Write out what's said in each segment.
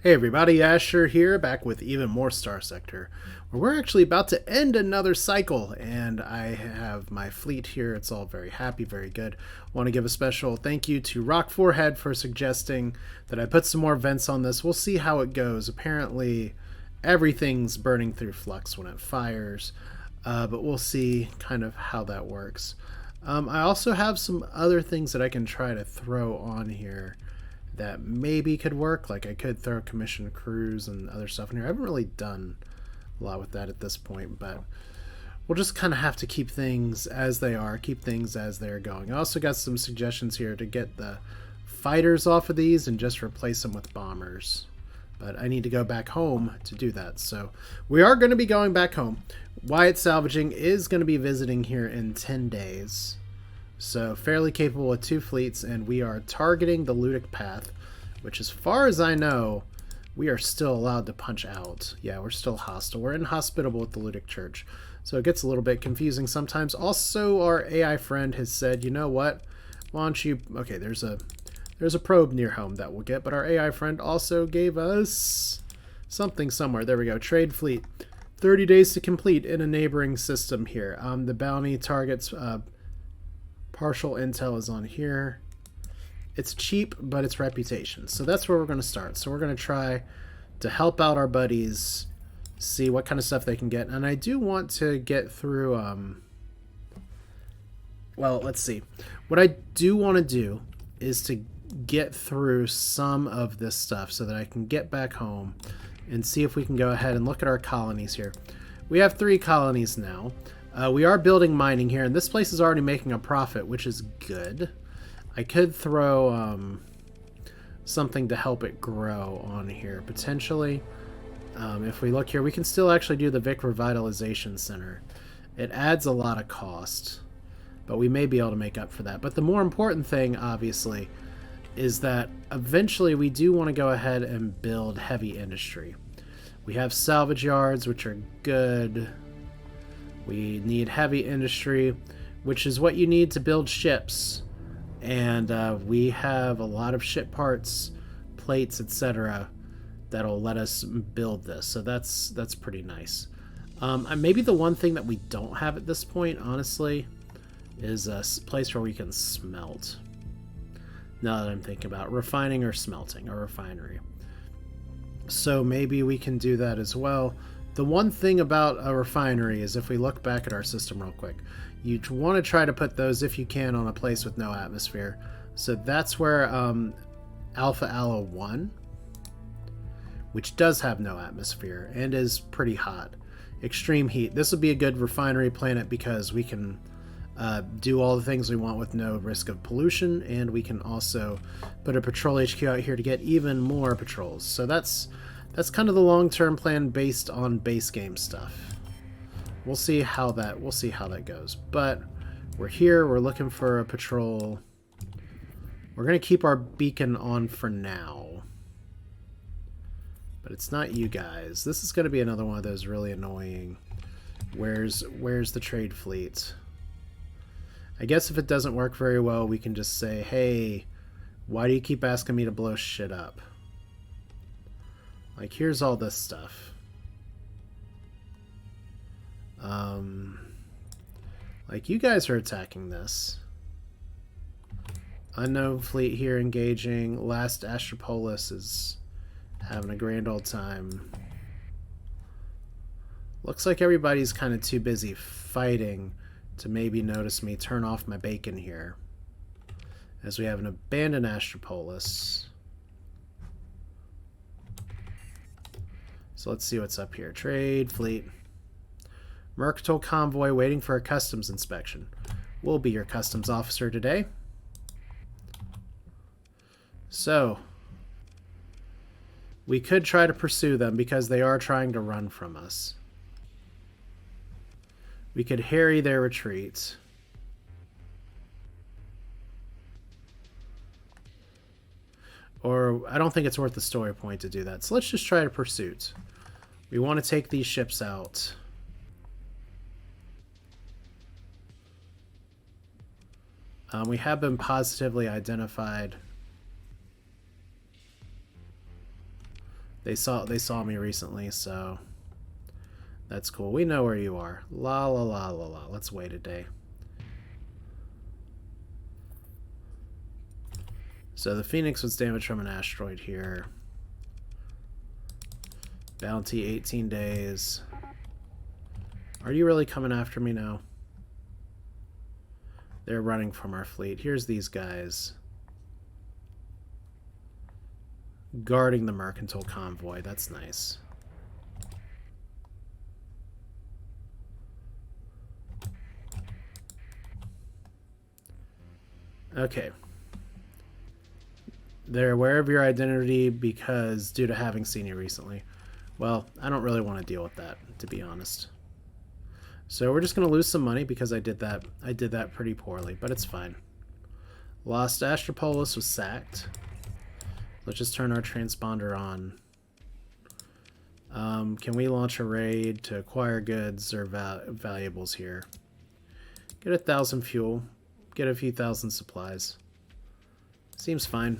Hey everybody, Asher here, back with even more Starsector, where we're actually about to end another cycle, and I have my fleet here. It's all very happy, very good. Want to give a special thank you to Rock Forehead for suggesting that I put some more vents on this. We'll see how it goes. Apparently, everything's burning through flux when it fires, but we'll see kind of how that works. I also have some other things that I can try to throw on here that maybe could work. Like I could throw commissioned crews and other stuff in here. I haven't really done a lot with that at this point, but we'll just kind of have to keep things as they are, keep things as they're going. I also got some suggestions here to get the fighters off of these and just replace them with bombers. But I need to go back home to do that. So we are going to be going back home. Wyatt Salvaging is going to be visiting here in 10 days. So fairly capable with 2 fleets, and we are targeting the Ludic path, which as far as I know, we are still allowed to punch out. Yeah, we're still hostile. We're inhospitable with the Ludic Church. So it gets a little bit confusing sometimes. Also, our AI friend has said, you know what? Why don't you... Okay, there's a probe near home that we'll get, but our AI friend also gave us something somewhere. There we go. Trade fleet. 30 days to complete in a neighboring system here. The bounty targets... partial intel is on here. It's cheap, but it's reputation. So that's where we're going to start. So we're going to try to help out our buddies, see what kind of stuff they can get. And I do want to get through... well, let's see. What I do want to do is to get through some of this stuff so that I can get back home and see if we can go ahead and look at our colonies here. We have 3 colonies now. We are building mining here, and this place is already making a profit, which is good. I could throw something to help it grow on here, potentially. If we look here, we can still actually do the VIC Revitalization Center. It adds a lot of cost, but we may be able to make up for that. But the more important thing, obviously, is that eventually we do want to go ahead and build heavy industry. We have salvage yards, which are good. We need heavy industry, which is what you need to build ships. And we have a lot of ship parts, plates, etc. that'll let us build this. So that's pretty nice. Maybe the one thing that we don't have at this point, honestly, is a place where we can smelt. Now that I'm thinking about refining or smelting, or refinery. So maybe we can do that as well. The one thing about a refinery is if we look back at our system real quick, you want to try to put those, if you can, on a place with no atmosphere. So that's where Alpha Allo 1, which does have no atmosphere and is pretty hot. Extreme heat. This would be a good refinery planet because we can do all the things we want with no risk of pollution, and we can also put a patrol HQ out here to get even more patrols. So that's kind of the long-term plan based on base game stuff. We'll see how that goes. But we're here. We're looking for a patrol. We're gonna keep our beacon on for now. But it's not you guys. This is gonna be another one of those really annoying. Where's the trade fleet? I guess if it doesn't work very well, we can just say, hey, why do you keep asking me to blow shit up? Like, here's all this stuff. Like, you guys are attacking this. Unknown fleet here engaging. Last Astropolis is having a grand old time. Looks like everybody's kind of too busy fighting to maybe notice me turn off my bacon here. As we have an abandoned Astropolis. So let's see what's up here. Trade fleet. Mercantile convoy waiting for a customs inspection. We'll be your customs officer today. So, we could try to pursue them because they are trying to run from us. We could harry their retreat. Or, I don't think it's worth the story point to do that. So let's just try to pursuit. We want to take these ships out. We have been positively identified. They saw me recently, so that's cool. We know where you are. La la la la la. Let's wait a day. So the Phoenix was damaged from an asteroid here. Bounty 18 days. Are you really coming after me now? They're running from our fleet. Here's these guys. Guarding the mercantile convoy. That's nice. Okay. They're aware of your identity because due to having seen you recently. Well, I don't really want to deal with that, to be honest. So we're just going to lose some money because I did that pretty poorly, but it's fine. Lost Astropolis was sacked. Let's just turn our transponder on. Can we launch a raid to acquire goods or valuables here? Get 1,000 fuel. Get a few thousand supplies. Seems fine.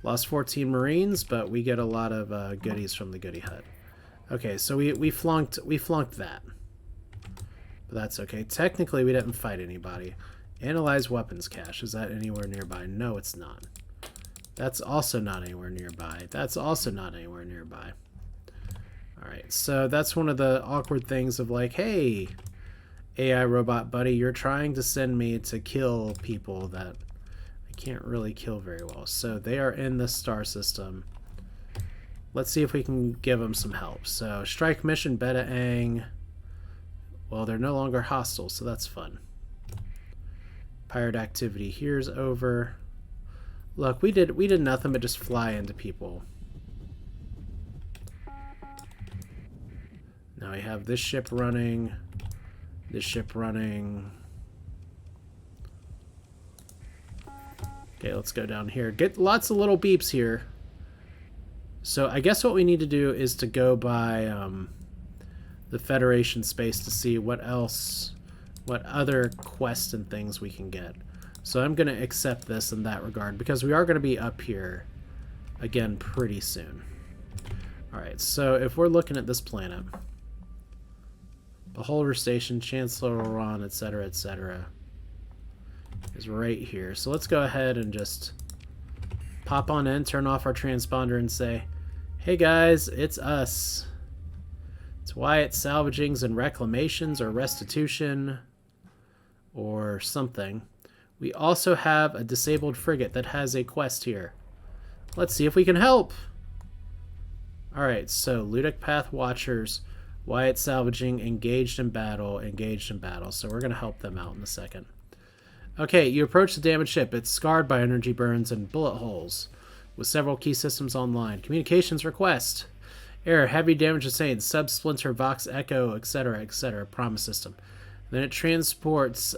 Lost 14 Marines, but we get a lot of goodies from the goodie hut. Okay, so we flunked that. But that's okay. Technically, we didn't fight anybody. Analyze weapons cache. Is that anywhere nearby? No, it's not. That's also not anywhere nearby. That's also not anywhere nearby. Alright, so that's one of the awkward things of like, hey, AI robot buddy, you're trying to send me to kill people that I can't really kill very well. So they are in the star system. Let's see if we can give them some help. So strike mission Beta Ang. Well, they're no longer hostile, so that's fun. Pirate activity here's over. Look, we did nothing but just fly into people. Now we have this ship running. This ship running. Okay, let's go down here. Get lots of little beeps here. So I guess what we need to do is to go by the Federation space to see what other quests and things we can get. So I'm going to accept this in that regard because we are going to be up here again pretty soon. Alright, so if we're looking at this planet, Beholder Station, Chancellor Ron, etc., is right here. So let's go ahead and just pop on in, turn off our transponder, and say, hey guys, it's us. It's Wyatt Salvagings and Reclamations or Restitution or something. We also have a disabled frigate that has a quest here. Let's see if we can help. Alright, so Ludic Path Watchers, Wyatt Salvaging, engaged in battle. So we're going to help them out in a second. Okay, you approach the damaged ship. It's scarred by energy burns and bullet holes, with several key systems online. Communications request. Error, heavy damage sustained. Sub-splinter, Vox Echo, etc. Promise system. Then it transports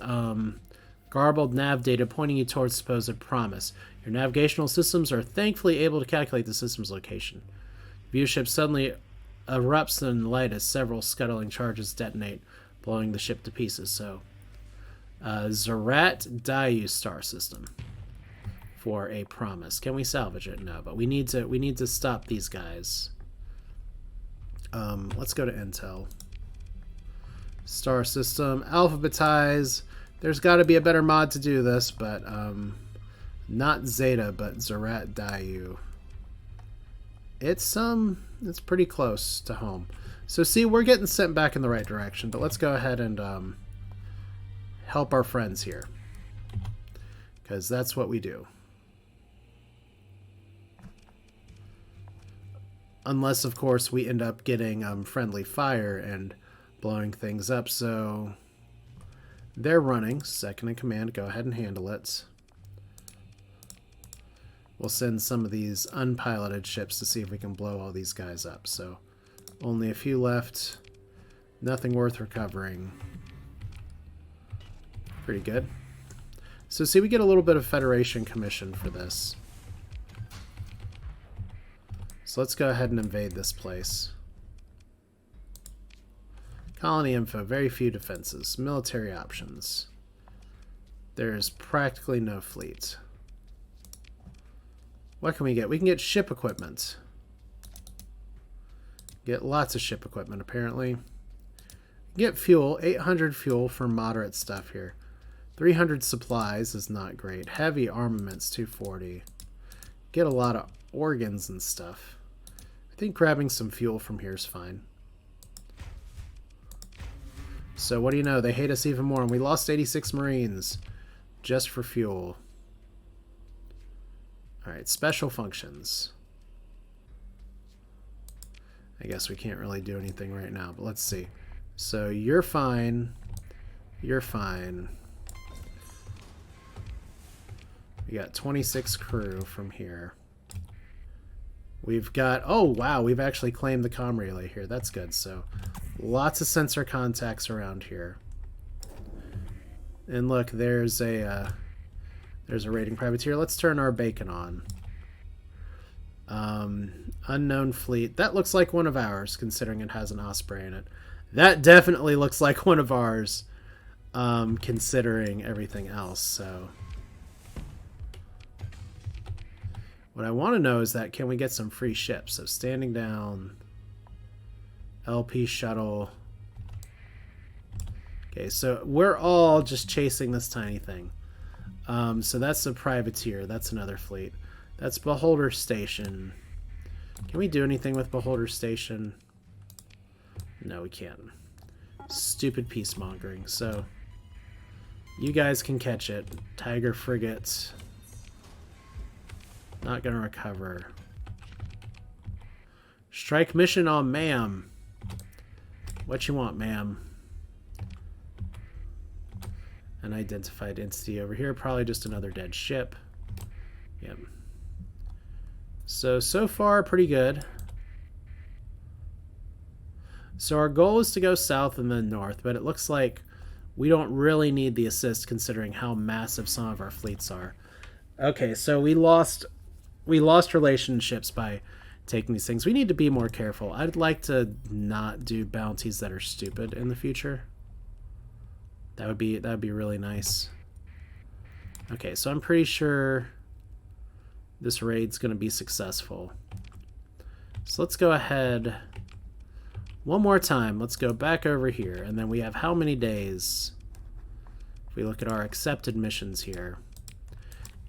garbled nav data pointing you towards supposed promise. Your navigational systems are thankfully able to calculate the system's location. View ship suddenly erupts in light as several scuttling charges detonate, blowing the ship to pieces. So, Zerat Dayu star system for a promise. Can we salvage it? No, but we need to stop these guys. Let's go to Intel. Star system, alphabetize. There's got to be a better mod to do this, but not Zeta, but Zerat Dayu. It's pretty close to home. So see, we're getting sent back in the right direction, but let's go ahead and help our friends here, because that's what we do. Unless, of course, we end up getting friendly fire and blowing things up. So they're running. Second in command, go ahead and handle it. We'll send some of these unpiloted ships to see if we can blow all these guys up. So only a few left. Nothing worth recovering. Pretty good. So see, we get a little bit of Federation commission for this. So let's go ahead and invade this place. Colony info, very few defenses. Military options. There's practically no fleet. What can we get? We can get ship equipment. Get lots of ship equipment, apparently. Get fuel. 800 fuel for moderate stuff here. 300 supplies is not great. Heavy armaments, 240. Get a lot of organs and stuff. I think grabbing some fuel from here is fine. So what do you know? They hate us even more. And we lost 86 Marines just for fuel. Alright, special functions. I guess we can't really do anything right now, but let's see. So you're fine. You're fine. We got 26 crew from here. We've got... Oh, wow. We've actually claimed the comm relay here. That's good. So lots of sensor contacts around here. And look, there's a raiding privateer. Let's turn our bacon on. Unknown fleet. That looks like one of ours, considering it has an Osprey in it. That definitely looks like one of ours, considering everything else. So what I want to know is that can we get some free ships? So standing down, LP shuttle. Okay, so we're all just chasing this tiny thing. So that's the privateer. That's another fleet. That's Beholder Station. Can we do anything with Beholder Station? No, we can't. Stupid peacemongering. So you guys can catch it. Tiger frigates. Not gonna recover. Strike mission on ma'am. What you want, ma'am? Unidentified entity over here. Probably just another dead ship. Yep. So far, pretty good. So our goal is to go south and then north, but it looks like we don't really need the assist considering how massive some of our fleets are. Okay, so we lost relationships by taking these things. We need to be more careful. I'd like to not do bounties that are stupid in the future. That would be really nice. Okay, so I'm pretty sure this raid's going to be successful. So let's go ahead one more time. Let's go back over here, and then we have how many days? If we look at our accepted missions here,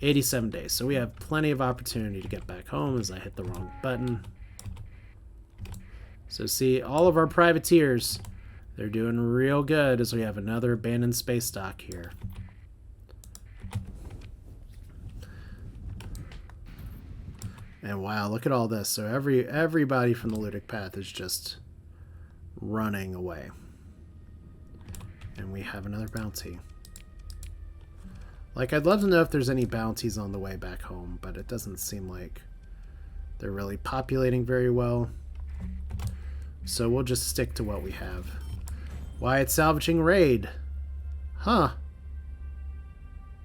87 days. So we have plenty of opportunity to get back home as I hit the wrong button. So see, all of our privateers, they're doing real good as we have another abandoned space dock here. And wow, look at all this. So everybody from the Ludic Path is just running away. And we have another bounty. Like, I'd love to know if there's any bounties on the way back home, but it doesn't seem like they're really populating very well. So we'll just stick to what we have. Wyatt Salvaging raid. Huh.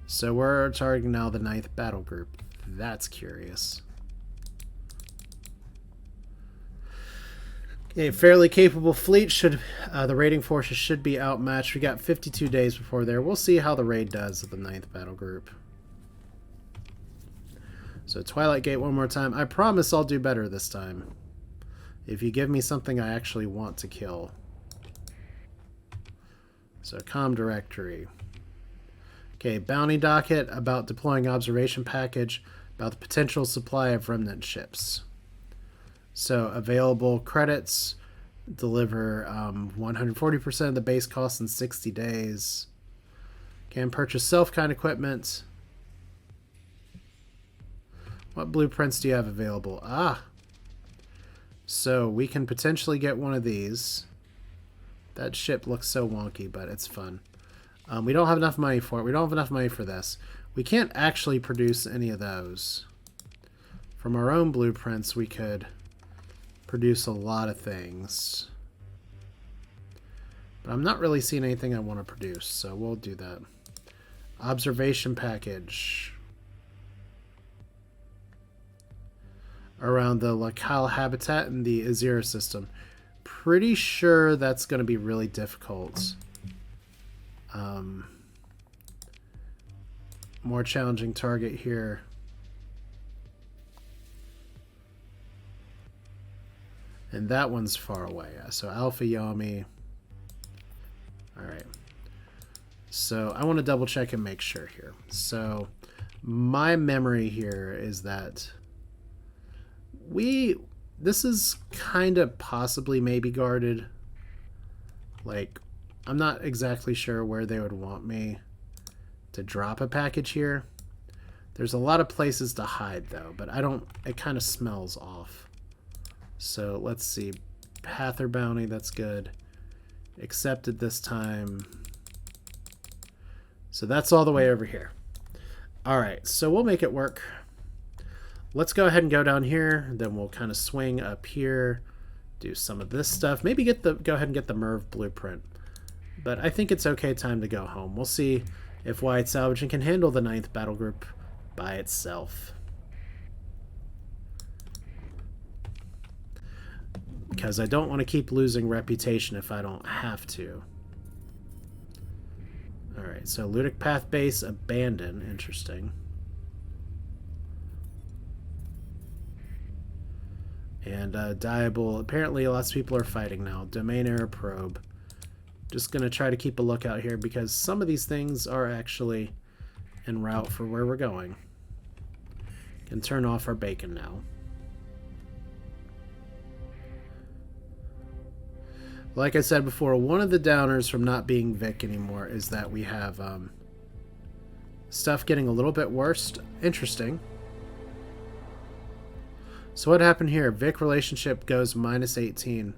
So we're targeting now the 9th battle group. That's curious. A fairly capable fleet. Should the raiding forces should be outmatched. We got 52 days before there. We'll see how the raid does at the 9th battle group. So Twilight Gate one more time. I promise I'll do better this time. If you give me something I actually want to kill. So comm directory. Okay, bounty docket about deploying observation package about the potential supply of remnant ships. So available credits, deliver 140% of the base cost in 60 days. Can purchase self-kind equipment. What blueprints do you have available? Ah! So we can potentially get one of these. That ship looks so wonky, but it's fun. We don't have enough money for it. We don't have enough money for this. We can't actually produce any of those. From our own blueprints, we could produce a lot of things. But I'm not really seeing anything I want to produce, so we'll do that. Observation package. Around the locale habitat in the Azira system. Pretty sure that's going to be really difficult. More challenging target here. And that one's far away. So Alpha Yami. Alright. So I want to double check and make sure here. So my memory here is that this is kind of possibly maybe guarded. Like, I'm not exactly sure where they would want me to drop a package here. There's a lot of places to hide though, but it kind of smells off. So let's see. Pather bounty, that's good. Accepted this time. So that's all the way over here. Alright, so we'll make it work. Let's go ahead and go down here. Then we'll kind of swing up here. Do some of this stuff. Maybe go ahead and get the Merv blueprint. But I think it's okay time to go home. We'll see if Wyatt Salvaging can handle the 9th battle group by itself. Because I don't want to keep losing reputation if I don't have to. Alright, so Ludic Path Base abandoned. Interesting. And Diable. Apparently lots of people are fighting now. Domain Error Probe. Just going to try to keep a lookout here because some of these things are actually en route for where we're going. Can turn off our bacon now. Like I said before, one of the downers from not being VIC anymore is that we have stuff getting a little bit worse. Interesting. So what happened here? VIC relationship goes -18.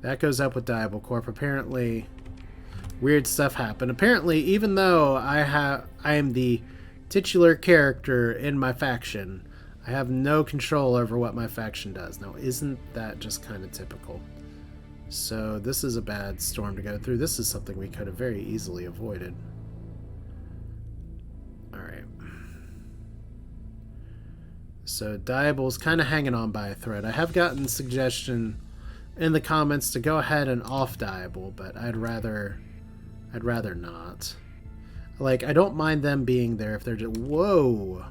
That goes up with Diable Corp. Apparently, weird stuff happened. Apparently, even though I am the titular character in my faction, I have no control over what my faction does. Now, isn't that just kind of typical? So this is a bad storm to go through. This is something we could have very easily avoided. Alright. So Diable's kind of hanging on by a thread. I have gotten suggestion in the comments to go ahead and off Diable, but I'd rather not. Like, I don't mind them being there if they're just... Whoa!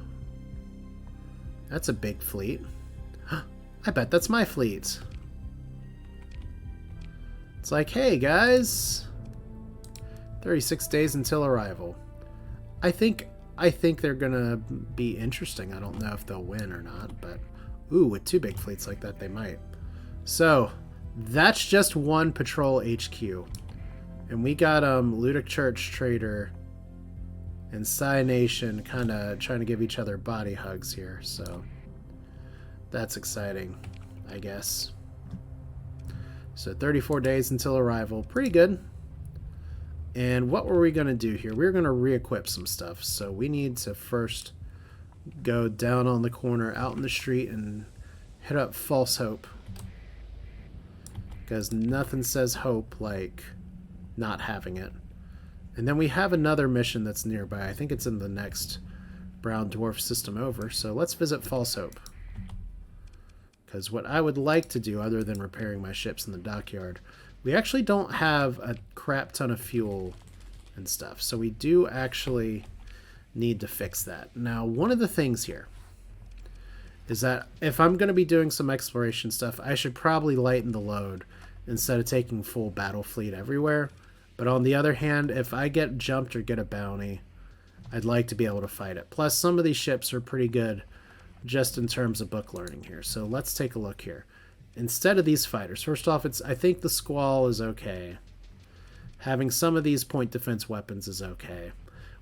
That's a big fleet. I bet that's my fleet. It's like, hey guys, 36 days until arrival. I think they're gonna be interesting. I don't know if they'll win or not, but ooh, with 2 big fleets like that, they might. So that's just one patrol HQ, and we got Ludic Church Trader and Psy Nation kind of trying to give each other body hugs here. So that's exciting, I guess. So 34 days until arrival. Pretty good. And what were we going to do here? We were going to re-equip some stuff. So we need to first go down on the corner out in the street and hit up False Hope. Because nothing says hope like not having it. And then we have another mission that's nearby. I think it's in the next Brown Dwarf system over. So let's visit False Hope. Because what I would like to do, other than repairing my ships in the dockyard, we actually don't have a crap ton of fuel and stuff. So we do actually need to fix that. Now, one of the things here is that if I'm going to be doing some exploration stuff, I should probably lighten the load instead of taking full battle fleet everywhere. But on the other hand, if I get jumped or get a bounty, I'd like to be able to fight it. Plus, some of these ships are pretty good just in terms of book learning here. So let's take a look here. Instead of these fighters, first off, I think the Squall is okay. Having some of these point defense weapons is okay.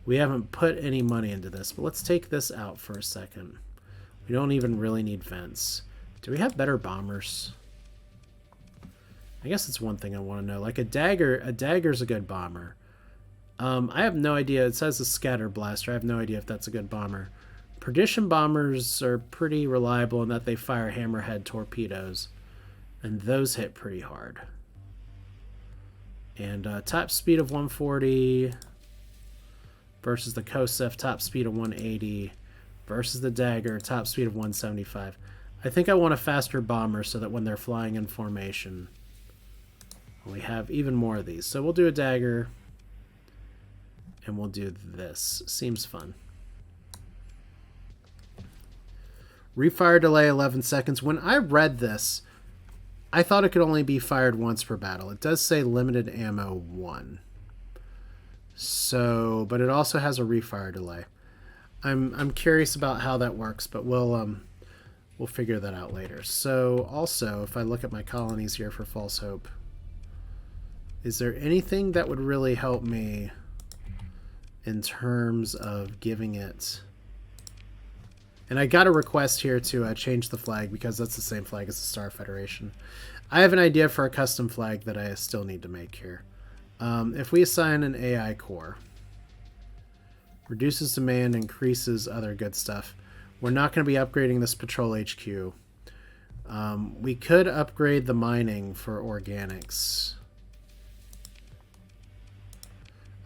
We haven't put any money into this, but let's take this out for a second. We don't even really need vents. Do we have better bombers? I guess it's one thing I want to know. Like a dagger's a good bomber. I have no idea. It says a scatter blaster. I have no idea if that's a good bomber. Perdition bombers are pretty reliable in that they fire hammerhead torpedoes, and those hit pretty hard. And top speed of 140 versus the Kosef, top speed of 180 versus the Dagger, top speed of 175. I think I want a faster bomber so that when they're flying in formation, we have even more of these. So we'll do a Dagger, and we'll do this. Seems fun. Refire delay 11 seconds. When I read this, I thought it could only be fired once per battle. It does say limited ammo 1. So, but it also has a refire delay. I'm curious about how that works, but we'll figure that out later. So, also, if I look at my colonies here for False Hope, is there anything that would really help me in terms of giving it? And I got a request here to change the flag because that's the same flag as the Star Federation. I have an idea for a custom flag that I still need to make here. If we assign an AI core, reduces demand, increases other good stuff. We're not going to be upgrading this patrol HQ. We could upgrade the mining for organics.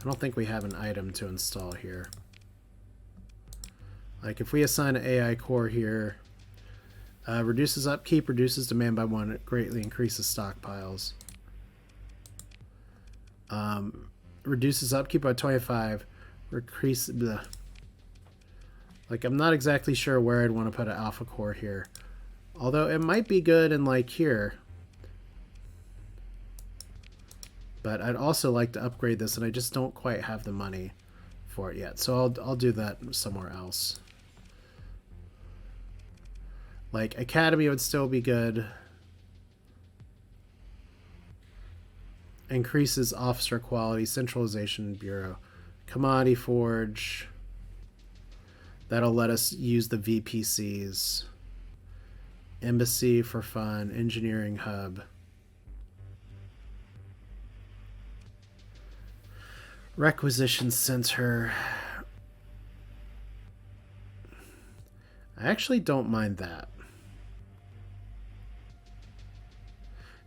I don't think we have an item to install here. Like if we assign an AI core here, reduces upkeep, reduces demand by 1, it greatly increases stockpiles. Reduces upkeep by 25, increase the. Like I'm not exactly sure where I'd want to put an alpha core here, although it might be good in like here. But I'd also like to upgrade this, and I just don't quite have the money for it yet. So I'll do that somewhere else. Like Academy would still be good. Increases officer quality, centralization bureau, commodity forge. That'll let us use the VPCs. Embassy for fun, engineering hub. Requisition center. I actually don't mind that.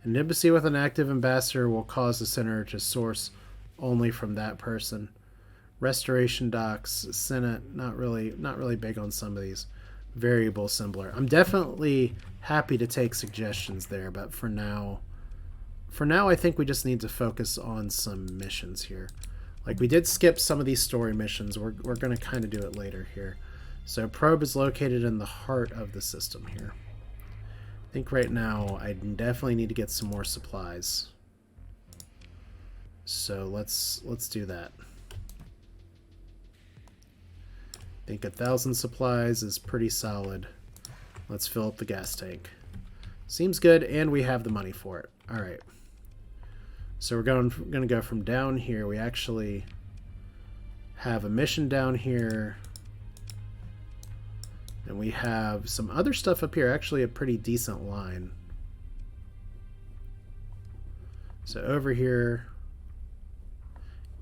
An embassy with an active ambassador will cause the center to source only from that person. Restoration docks, Senate, not really big on some of these. Variable assembler. I'm definitely happy to take suggestions there, but for now I think we just need to focus on some missions here. Like we did skip some of these story missions. We're going to kind of do it later here. So probe is located in the heart of the system here. I think right now I definitely need to get some more supplies. So let's do that. I think 1,000 supplies is pretty solid. Let's fill up the gas tank. Seems good, and we have the money for it. All right. So we're going to go from down here. We actually have a mission down here. And we have some other stuff up here. Actually, a pretty decent line. So over here,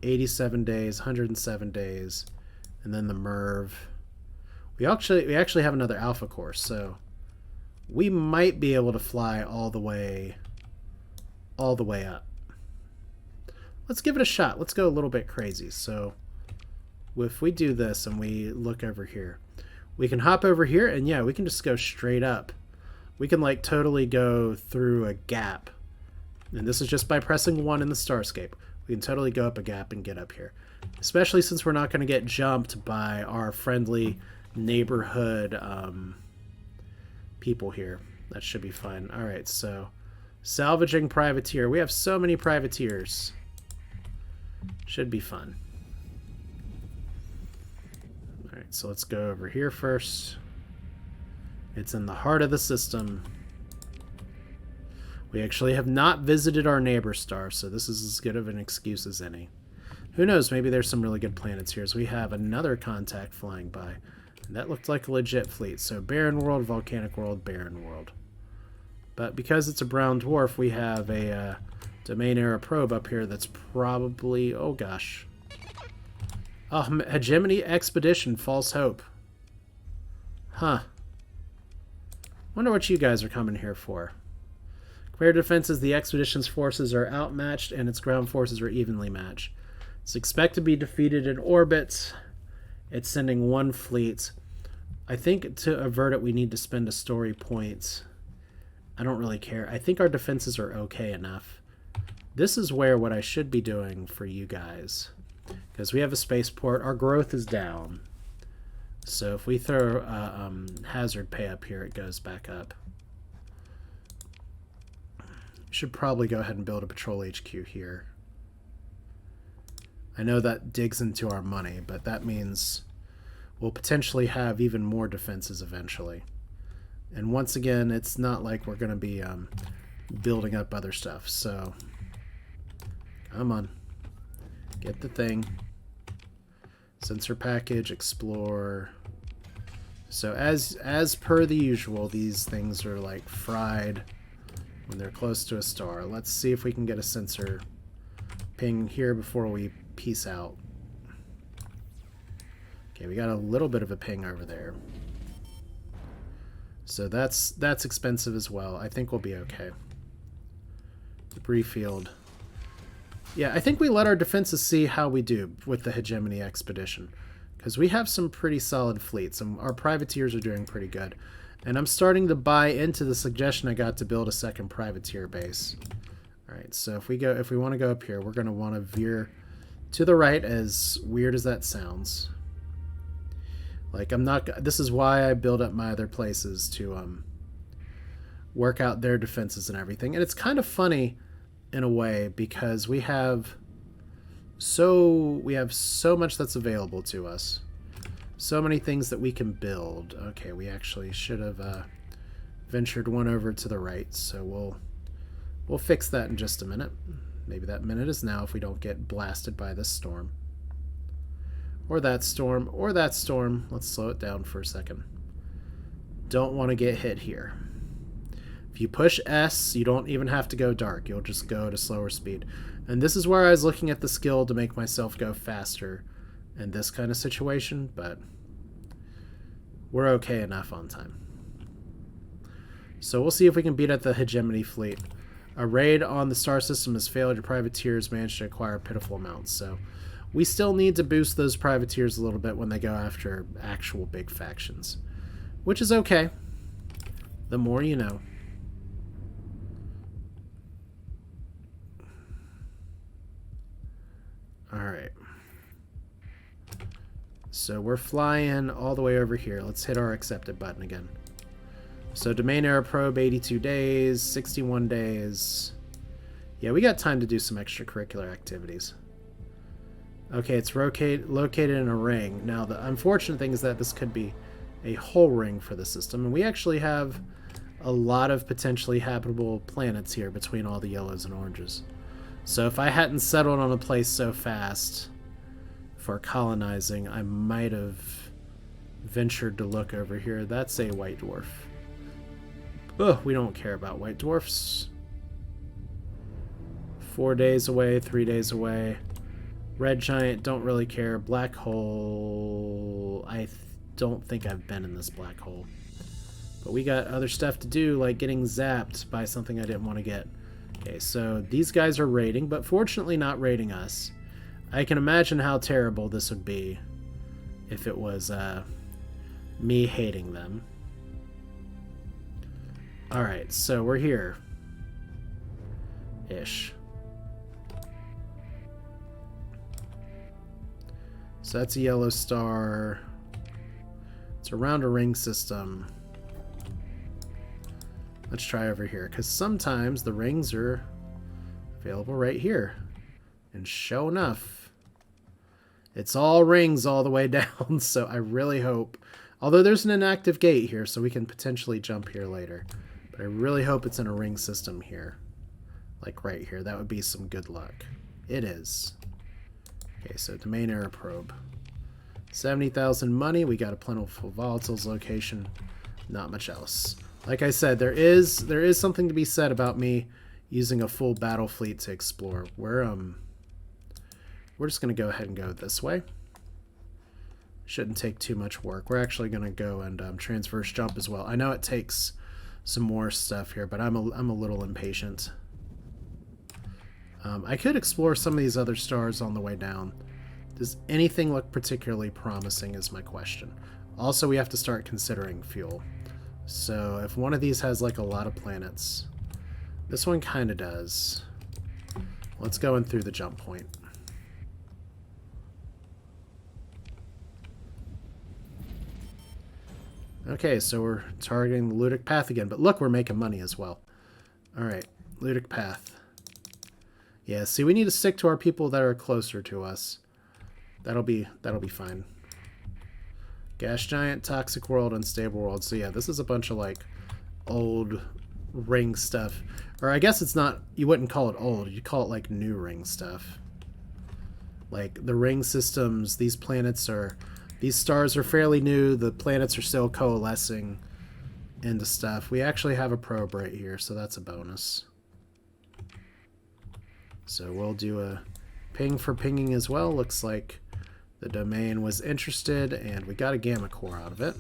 87 days, 107 days, and then the MERV. We actually have another alpha course, so we might be able to fly all the way up. Let's give it a shot. Let's go a little bit crazy. So if we do this and we look over here, we can hop over here, and yeah, we can just go straight up. We can like totally go through a gap. And this is just by pressing 1 in the Starscape. We can totally go up a gap and get up here. Especially since we're not going to get jumped by our friendly neighborhood people here. That should be fun. Alright, so salvaging privateer. We have so many privateers. Should be fun. Alright, so let's go over here first. It's in the heart of the system. We actually have not visited our neighbor star, so this is as good of an excuse as any. Who knows, maybe there's some really good planets here. So we have another contact flying by. And that looked like a legit fleet. So barren world, volcanic world, barren world. But because it's a brown dwarf, we have a domain era probe up here that's probably, oh gosh. Oh, hegemony expedition, false hope. Huh. Wonder what you guys are coming here for. Compared to defenses, the expedition's forces are outmatched and its ground forces are evenly matched. It's expected to be defeated in orbit. It's sending 1 fleet. I think to avert it, we need to spend a story point. I don't really care. I think our defenses are okay enough. This is where what I should be doing for you guys. Because we have a spaceport. Our growth is down. So if we throw hazard pay up here, it goes back up. Should probably go ahead and build a patrol HQ here. I know that digs into our money, but that means we'll potentially have even more defenses eventually. And once again, it's not like we're going to be building up other stuff. So, come on. Get the thing. Sensor package, explore. So as per the usual, these things are like fried when they're close to a star. Let's see if we can get a sensor ping here before we peace out. Okay, we got a little bit of a ping over there. So that's expensive as well. I think we'll be okay. Debris field. Yeah, I think we let our defenses see how we do with the hegemony expedition, because we have some pretty solid fleets, and our privateers are doing pretty good. And I'm starting to buy into the suggestion I got to build a second privateer base. All right, so if we want to go up here, we're going to want to veer to the right, as weird as that sounds. Like, this is why I build up my other places to work out their defenses and everything. And it's kind of funny in a way, because we have so much that's available to us. So many things that we can build. Okay, we actually should have ventured one over to the right, so we'll fix that in just a minute. Maybe that minute is now if we don't get blasted by this storm. Or that storm, or that storm. Let's slow it down for a second. Don't want to get hit here. If you push S, you don't even have to go dark. You'll just go to slower speed. And this is where I was looking at the skill to make myself go faster in this kind of situation, but we're okay enough on time. So we'll see if we can beat at the hegemony fleet. A raid on the star system has failed. Your privateers managed to acquire pitiful amounts. So we still need to boost those privateers a little bit when they go after actual big factions, which is okay. The more you know. Alright. So we're flying all the way over here. Let's hit our accepted button again. So domain error probe, 82 days, 61 days. Yeah, we got time to do some extracurricular activities. Okay, it's located in a ring. Now, the unfortunate thing is that this could be a whole ring for the system. And we actually have a lot of potentially habitable planets here between all the yellows and oranges. So if I hadn't settled on a place so fast for colonizing, I might have ventured to look over here. That's a white dwarf. Oh, we don't care about white dwarfs. 4 days away, 3 days away. Red giant, don't really care. Black hole, I don't think I've been in this black hole. But we got other stuff to do, like getting zapped by something I didn't want to get. Okay, so these guys are raiding, but fortunately not raiding us. I can imagine how terrible this would be if it was me hating them. Alright, so we're here. Ish. So that's a yellow star. It's around a ring system. Let's try over here, because sometimes the rings are available right here. And sure enough, it's all rings all the way down, so I really hope... Although there's an inactive gate here, so we can potentially jump here later. But I really hope it's in a ring system here. Like right here. That would be some good luck. It is. Okay, so domain error probe. 70,000 money. We got a plentiful volatiles location. Not much else. Like I said, there is something to be said about me using a full battle fleet to explore. We're just going to go ahead and go this way. Shouldn't take too much work. We're actually going to go and transverse jump as well. I know it takes some more stuff here, but I'm a little impatient. I could explore some of these other stars on the way down. Does anything look particularly promising is my question. Also, we have to start considering fuel. So if one of these has like a lot of planets, this one kind of does. Let's go in through the jump point. Okay, so we're targeting the Ludic path again, but look, we're making money as well. Alright, Ludic path. Yeah, see, we need to stick to our people that are closer to us. That'll be fine. Gas giant, toxic world, unstable world. So yeah, this is a bunch of like old ring stuff. Or I guess it's not, you wouldn't call it old, you'd call it like new ring stuff. Like the ring systems, these stars are fairly new, the planets are still coalescing into stuff. We actually have a probe right here, so that's a bonus. So we'll do a ping for pinging as well. Looks like the domain was interested, and we got a gamma core out of it.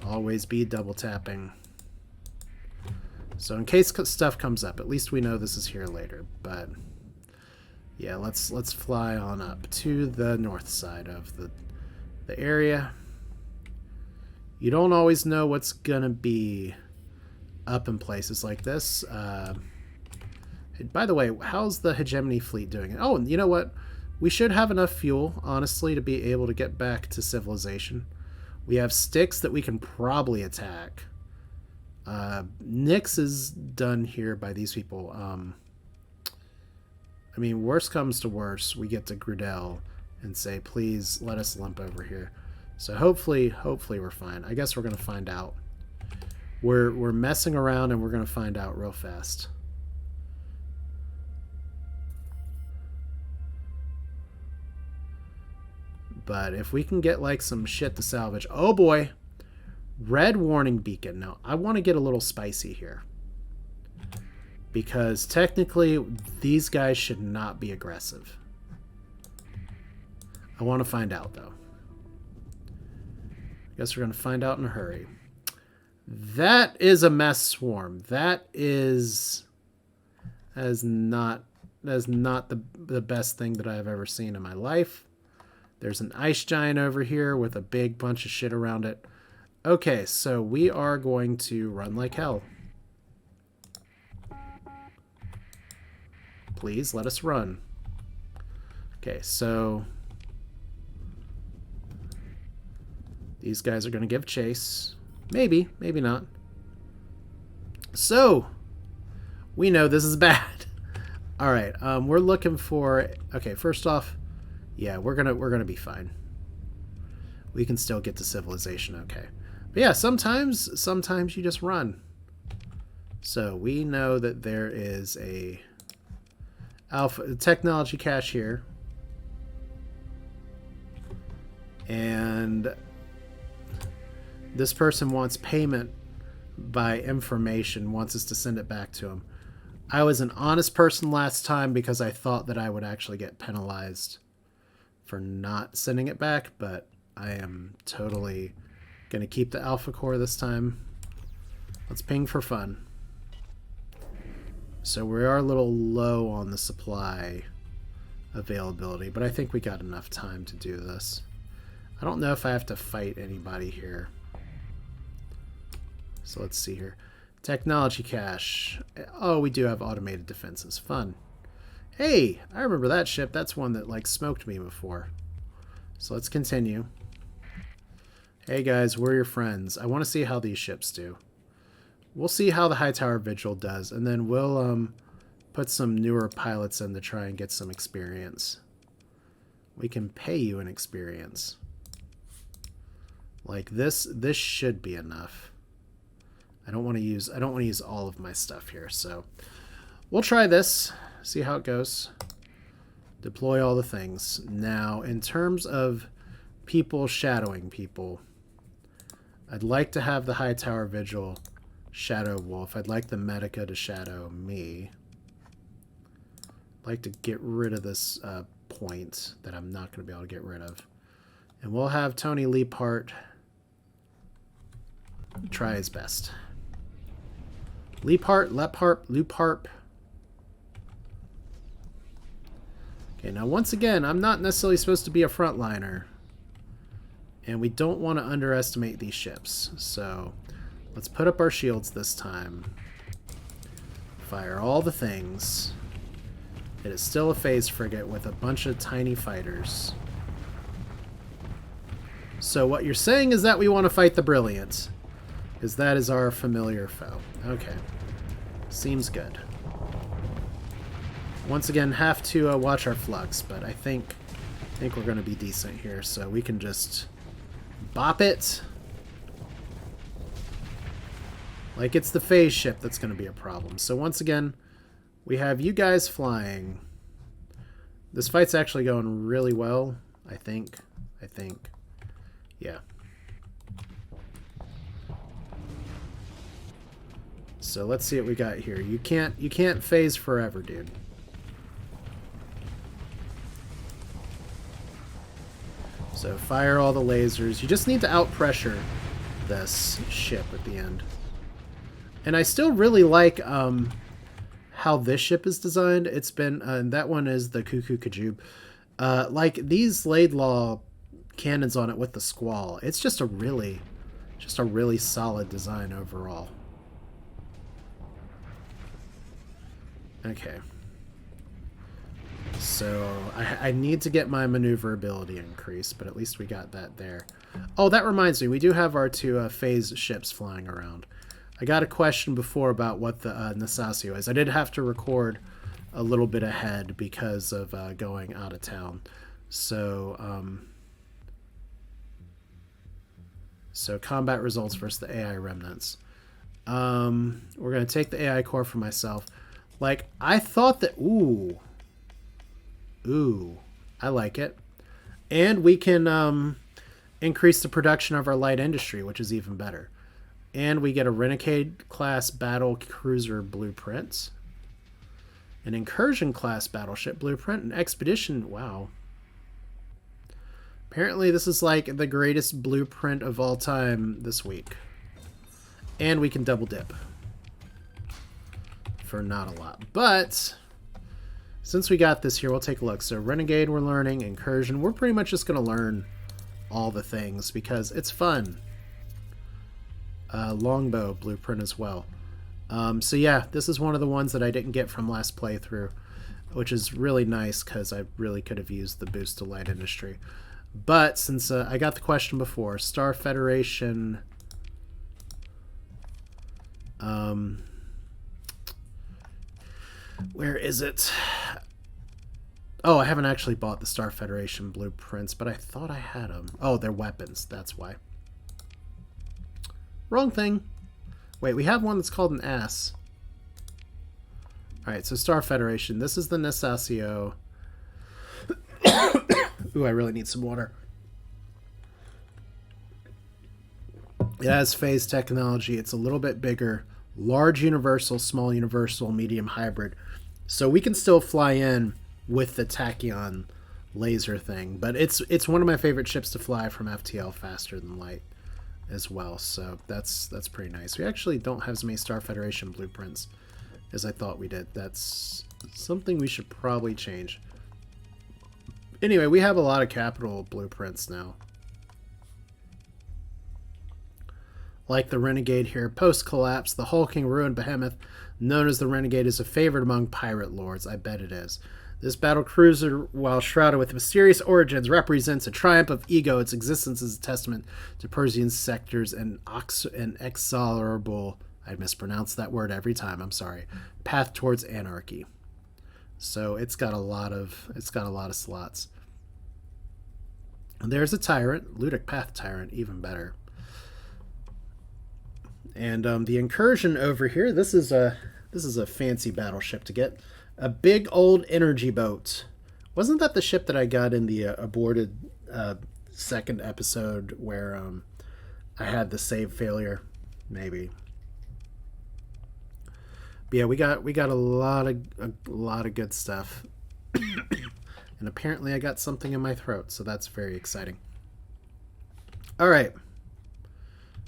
Always be double tapping. So in case stuff comes up, at least we know this is here later. But yeah, let's fly on up to the north side of the area. You don't always know what's gonna be up in places like this. By the way, how's the hegemony fleet doing? Oh, and you know what? We should have enough fuel, honestly, to be able to get back to civilization. We have sticks that we can probably attack. Nyx is done here by these people. I mean, worst comes to worst, we get to Grudel and say, please let us limp over here. So hopefully we're fine. I guess we're going to find out. We're messing around and we're going to find out real fast. But if we can get like some shit to salvage. Oh boy. Red warning beacon. Now, I want to get a little spicy here. Because technically, these guys should not be aggressive. I want to find out, though. I guess we're going to find out in a hurry. That is a mess swarm. That is not the best thing that I've ever seen in my life. There's an ice giant over here with a big bunch of shit around it. Okay, so we are going to run like hell. Please let us run. Okay, so these guys are going to give chase. Maybe, maybe not. So we know this is bad. All right, we're looking for. Okay, first off, yeah, we're gonna be fine. We can still get to civilization. Okay, but yeah, sometimes you just run. So we know that there is a alpha technology cache here, and this person wants payment by information, wants us to send it back to him. I was an honest person last time because I thought that I would actually get penalized for not sending it back, but I am totally going to keep the alpha core this time. Let's ping for fun. So we are a little low on the supply availability, but I think we got enough time to do this. I don't know if I have to fight anybody here. So let's see here. Technology cache. Oh, we do have automated defenses. Fun. Hey, I remember that ship. That's one that like smoked me before. So let's continue. Hey guys, we're your friends. I want to see how these ships do. We'll see how the Hightower Vigil does, and then we'll put some newer pilots in to try and get some experience. We can pay you an experience. Like this should be enough. I don't want to use all of my stuff here, so we'll try this, see how it goes. Deploy all the things. Now, in terms of people shadowing people, I'd like to have the Hightower Vigil shadow Wolf. I'd like the Medica to shadow me. I'd like to get rid of this point that I'm not going to be able to get rid of. And we'll have Tony Leapart try his best. Leapart, Lepharp, Loopharp. Okay, now once again, I'm not necessarily supposed to be a frontliner. And we don't want to underestimate these ships. So let's put up our shields this time. Fire all the things. It is still a phase frigate with a bunch of tiny fighters. So what you're saying is that we want to fight the Brilliant. Because that is our familiar foe. Okay. Seems good. Once again, have to watch our flux, but I think we're going to be decent here, so we can just bop it. Like it's the phase ship that's going to be a problem. So once again, we have you guys flying. This fight's actually going really well, I think. Yeah. So let's see what we got here. You can't phase forever, dude. So fire all the lasers. You just need to outpressure this ship at the end. And I still really like how this ship is designed. It's been that one is the Cuckoo Kajube. Like these Laidlaw cannons on it with the Squall. It's just a really solid design overall. Okay. So I need to get my maneuverability increased, but at least we got that there. Oh, that reminds me, we do have our two phase ships flying around. I got a question before about what the Nasasio is. I did have to record a little bit ahead because of going out of town. So, so combat results versus the AI remnants. We're going to take the AI core for myself. Like, I thought that... Ooh, I like it. And we can increase the production of our light industry, which is even better. And we get a Renegade class battle cruiser blueprint, an Incursion class battleship blueprint, an Expedition. Wow. Apparently this is like the greatest blueprint of all time this week. And we can double dip for not a lot. But since we got this here, we'll take a look. So Renegade we're learning, Incursion. We're pretty much just going to learn all the things because it's fun. Longbow blueprint as well. So yeah, this is one of the ones that I didn't get from last playthrough, which is really nice because I really could have used the boost to light industry. But since I got the question before, Star Federation... where is it? Oh, I haven't actually bought the Star Federation blueprints, but I thought I had them. Oh, they're weapons. That's why. Wrong thing. Wait, we have one that's called an ass. Alright, so Star Federation. This is the Nasasio. Ooh, I really need some water. It has phase technology. It's a little bit bigger. Large universal, small universal, medium hybrid. So we can still fly in with the tachyon laser thing. But it's one of my favorite ships to fly from FTL faster than light as well. So that's pretty nice. We actually don't have as many Star Federation blueprints as I thought we did. That's something we should probably change. Anyway, we have a lot of capital blueprints now. Like the Renegade here. Post-collapse, the hulking ruined behemoth known as the Renegade is a favorite among pirate lords. I bet it is. This battle cruiser, while shrouded with mysterious origins, represents a triumph of ego. Its existence is a testament to Persian sectors and inexorable, I mispronounce that word every time, I'm sorry, path towards anarchy. So it's got a lot of slots. And there's a tyrant, Ludic Path Tyrant, even better. And the Incursion over here, this is a fancy battleship to get. A big old energy boat. Wasn't that the ship that I got in the aborted second episode where I had the save failure? Maybe. But yeah, we got a lot of good stuff. And apparently I got something in my throat, so that's very exciting. All right.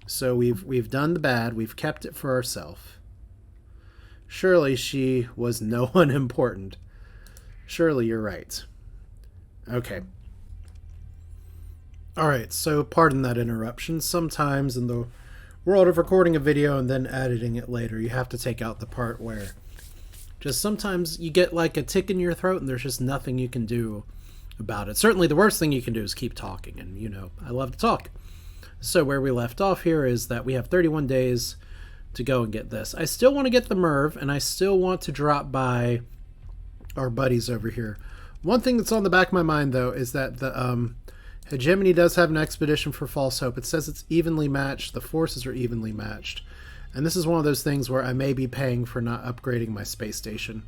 So we've done the bad. We've kept it for ourselves. Surely she was no one important. Surely you're right. Okay. All right, so pardon that interruption. Sometimes in the world of recording a video and then editing it later, you have to take out the part where just sometimes you get like a tick in your throat and there's just nothing you can do about it. Certainly the worst thing you can do is keep talking, and you know, I love to talk. So where we left off here is that we have 31 days to go and get this. I still want to get the Merv, and I still want to drop by our buddies over here. One thing that's on the back of my mind, though, is that the Hegemony does have an expedition for False Hope. It says it's evenly matched. The forces are evenly matched. And this is one of those things where I may be paying for not upgrading my space station.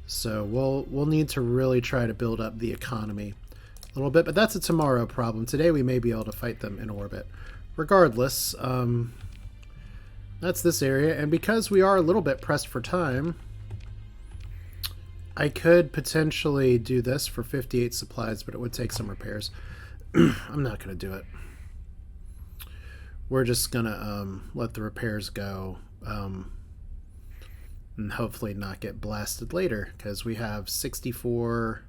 So we'll need to really try to build up the economy a little bit. But that's a tomorrow problem. Today we may be able to fight them in orbit. Regardless, that's this area. And because we are a little bit pressed for time, I could potentially do this for 58 supplies, but it would take some repairs. I'm not going to do it. We're just going to let the repairs go and hopefully not get blasted later, because we have 64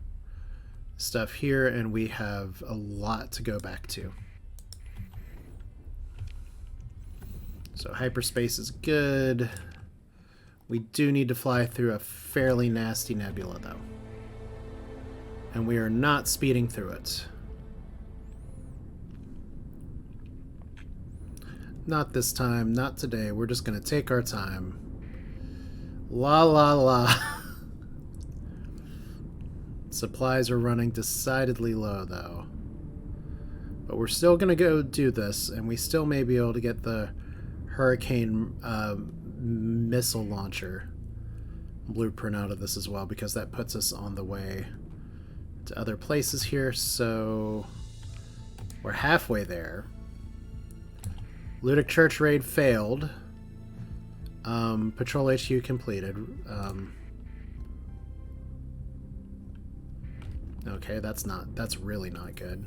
stuff here and we have a lot to go back to. So hyperspace is good. We do need to fly through a fairly nasty nebula, though. And we are not speeding through it. Not this time, not today. We're just going to take our time. La la la. Supplies are running decidedly low, though. But we're still going to go do this, and we still may be able to get the Hurricane missile launcher blueprint out of this as well, because that puts us on the way to other places here. So we're halfway there. Ludic Church raid failed. Patrol HQ completed. Okay, that's really not good.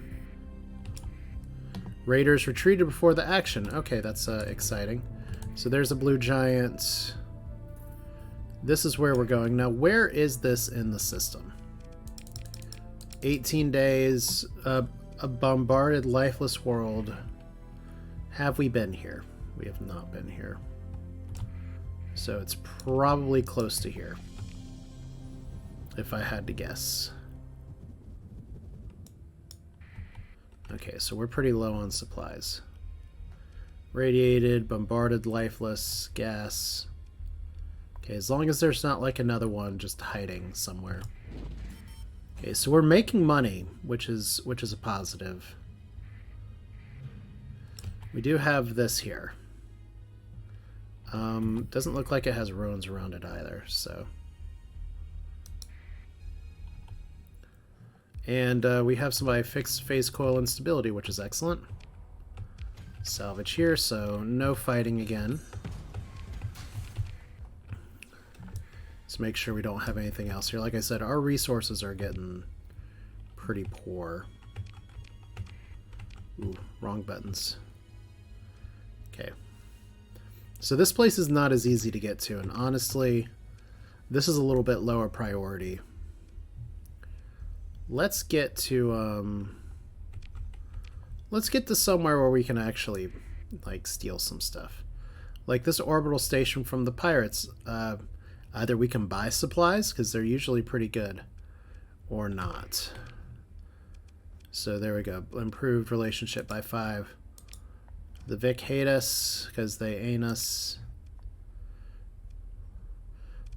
Raiders retreated before the action. Okay, that's exciting. So there's a blue giant. This is where we're going. Now, where is this in the system? 18 days, a bombarded, lifeless world. Have we been here? We have not been here. So it's probably close to here, if I had to guess. Okay, so we're pretty low on supplies. Radiated, bombarded, lifeless, gas. Okay, as long as there's not like another one just hiding somewhere. Okay, so we're making money, which is a positive. We do have this here. Doesn't look like it has ruins around it either, so. And we have somebody fixed phase coil instability, which is excellent. Salvage here, so no fighting again. Let's make sure we don't have anything else here. Like I said, our resources are getting pretty poor. Ooh, wrong buttons. Okay. So this place is not as easy to get to, and honestly, this is a little bit lower priority. Let's get to somewhere where we can actually like steal some stuff. Like this orbital station from the pirates. Either we can buy supplies, because they're usually pretty good, or not. So there we go. Improved relationship by 5. The VIC hate us because they ain't us.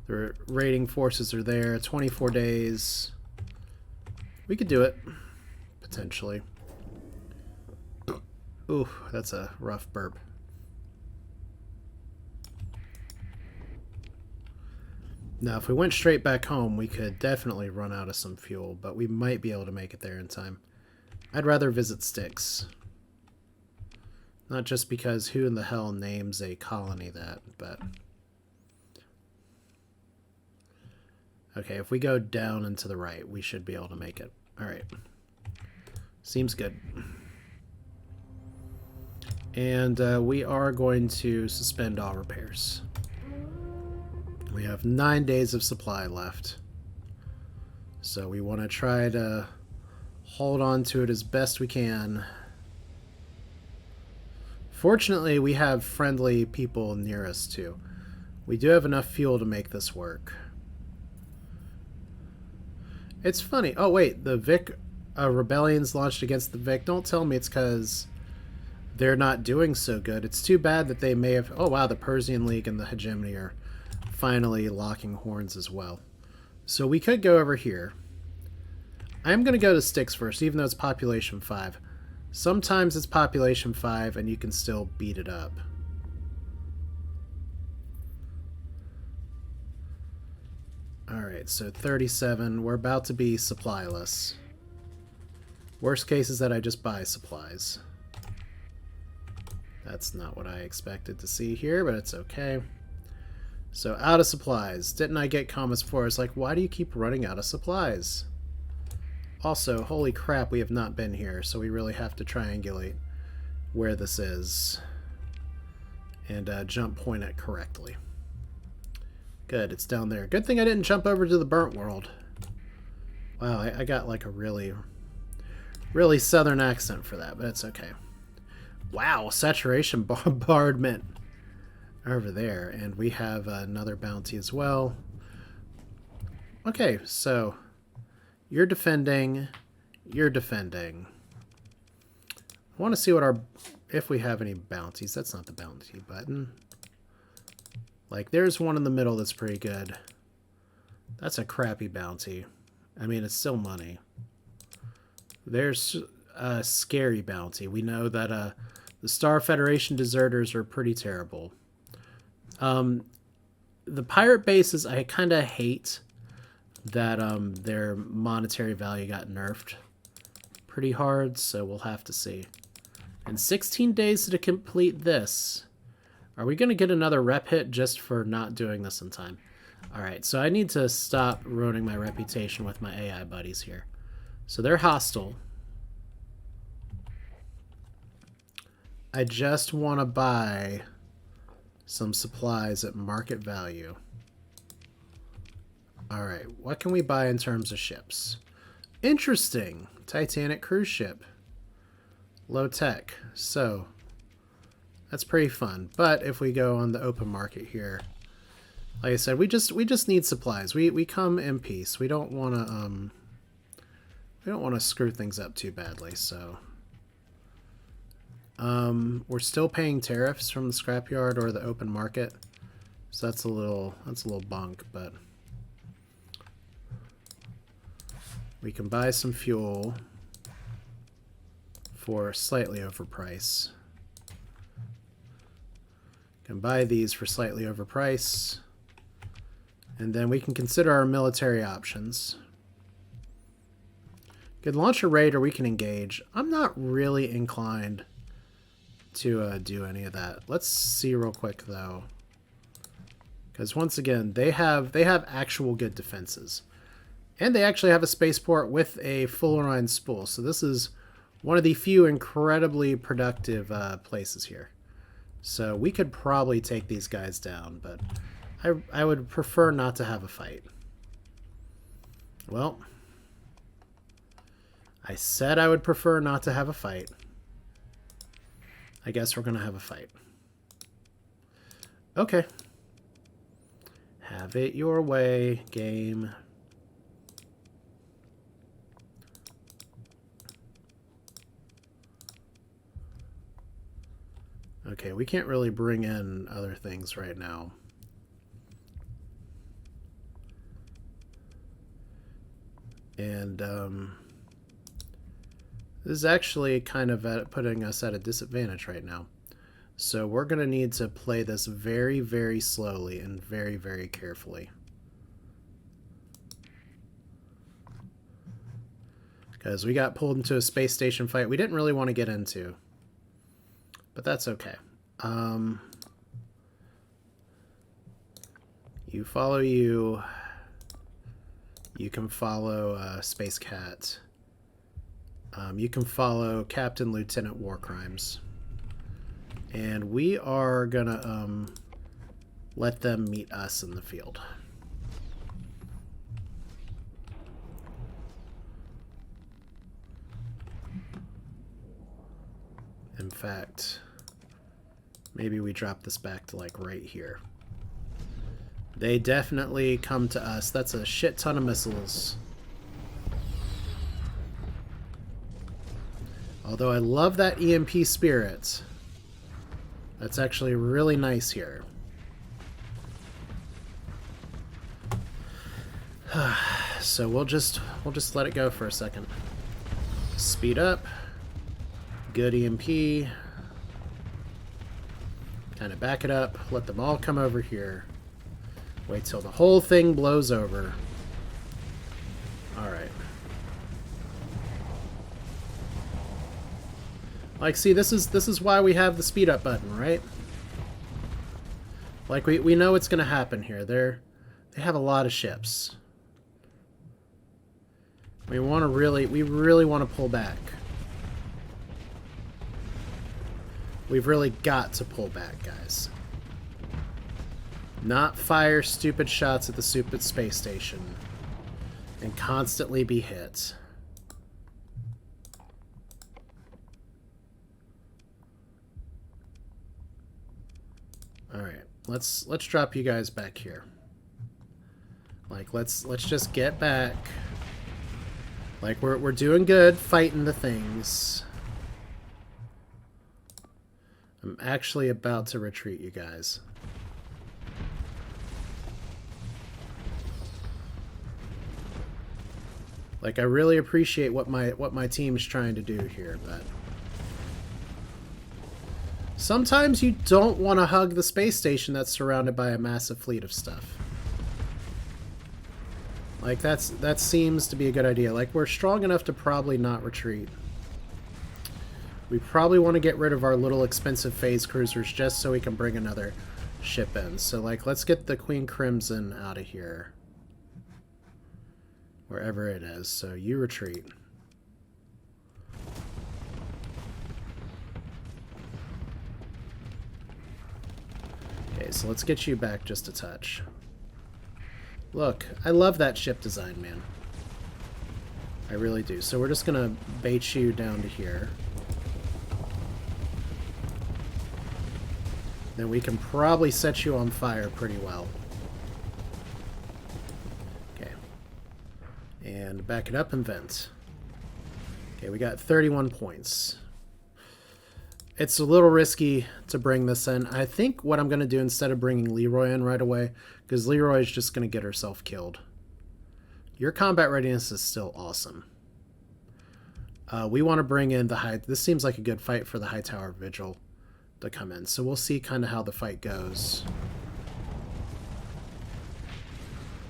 The raiding forces are there. 24 days. We could do it, potentially. Ooh, that's a rough burp. Now, if we went straight back home, we could definitely run out of some fuel, but we might be able to make it there in time. I'd rather visit Styx. Not just because who in the hell names a colony that, but... Okay, if we go down and to the right, we should be able to make it. Alright. Seems good. And we are going to suspend all repairs. We have 9 days of supply left. So we want to try to hold on to it as best we can. Fortunately, we have friendly people near us too. We do have enough fuel to make this work. It's funny. Oh wait, the VIC rebellions launched against the VIC. Don't tell me it's because they're not doing so good. It's too bad that they may have... Oh, wow, the Persian League and the Hegemony are finally locking horns as well. So we could go over here. I'm going to go to Styx first, even though it's population 5. Sometimes it's population 5 and you can still beat it up. Alright, so 37. We're about to be supplyless. Worst case is that I just buy supplies. That's not what I expected to see here, but it's okay. So, out of supplies. Didn't I get comments before? It's like, why do you keep running out of supplies? Also, holy crap, we have not been here, so we really have to triangulate where this is. And jump point it correctly. Good, it's down there. Good thing I didn't jump over to the burnt world. Wow, I got like a really southern accent for that, but it's okay. Wow, saturation bombardment over there. And we have another bounty as well. Okay, so you're defending. You're defending. I want to see what if we have any bounties. That's not the bounty button. Like, there's one in the middle that's pretty good. That's a crappy bounty. I mean, it's still money. There's a scary bounty. We know that the Star Federation deserters are pretty terrible. The pirate bases, I kind of hate that their monetary value got nerfed pretty hard, so we'll have to see. And 16 days to complete this. Are we going to get another rep hit just for not doing this in time? Alright, so I need to stop ruining my reputation with my AI buddies here. So they're hostile. I just want to buy some supplies at market value. Alright, what can we buy in terms of ships? Interesting. Titanic cruise ship. Low tech. So, that's pretty fun. But if we go on the open market here, like I said, we just need supplies. We come in peace. We don't want to screw things up too badly. So, we're still paying tariffs from the scrapyard or the open market. So that's a little bunk, but we can buy some fuel for slightly overpriced. Can buy these for slightly overpriced. And then we can consider our military options. Could launch a raid or we can engage. I'm not really inclined to do any of that. Let's see real quick though. Because once again, they have actual good defenses. And they actually have a spaceport with a full line spool. So this is one of the few incredibly productive places here. So we could probably take these guys down, but I would prefer not to have a fight. Well, I said I would prefer not to have a fight. I guess we're going to have a fight. Okay. Have it your way, game. Okay, we can't really bring in other things right now. And this is actually kind of putting us at a disadvantage right now. So we're going to need to play this very, very slowly and very, very carefully. Because we got pulled into a space station fight we didn't really want to get into. But that's okay. You follow you. You can follow Space Cat. You can follow Captain Lieutenant War Crimes. And we are gonna let them meet us in the field. In fact, maybe we drop this back to like right here. They definitely come to us. That's a shit ton of missiles. Although I love that EMP spirit. That's actually really nice here. So we'll just let it go for a second. Speed up. Good EMP. Kind of back it up. Let them all come over here. Wait till the whole thing blows over. Alright. Like, see, this is why we have the speed up button, right? Like, we know what's gonna happen here. They have a lot of ships. We really want to pull back. We've really got to pull back, guys. Not fire stupid shots at the stupid space station and constantly be hit. All right, let's drop you guys back here. Like, let's just get back. Like, we're doing good fighting the things. I'm actually about to retreat, you guys. Like, I really appreciate what my team's trying to do here, but sometimes you don't want to hug the space station that's surrounded by a massive fleet of stuff. Like, that seems to be a good idea. Like, we're strong enough to probably not retreat. We probably want to get rid of our little expensive phase cruisers just so we can bring another ship in. So, like, let's get the Queen Crimson out of here. Wherever it is. So, you retreat. Okay, so let's get you back just a touch. Look, I love that ship design, man. I really do. So we're just going to bait you down to here. Then we can probably set you on fire pretty well. Okay. And back it up and vent. Okay, we got 31 points. It's a little risky to bring this in. I think what I'm going to do instead of bringing Leroy in right away, because Leroy is just going to get herself killed. Your combat readiness is still awesome. We want to bring in the high... This seems like a good fight for the High Tower Vigil to come in. So we'll see kind of how the fight goes.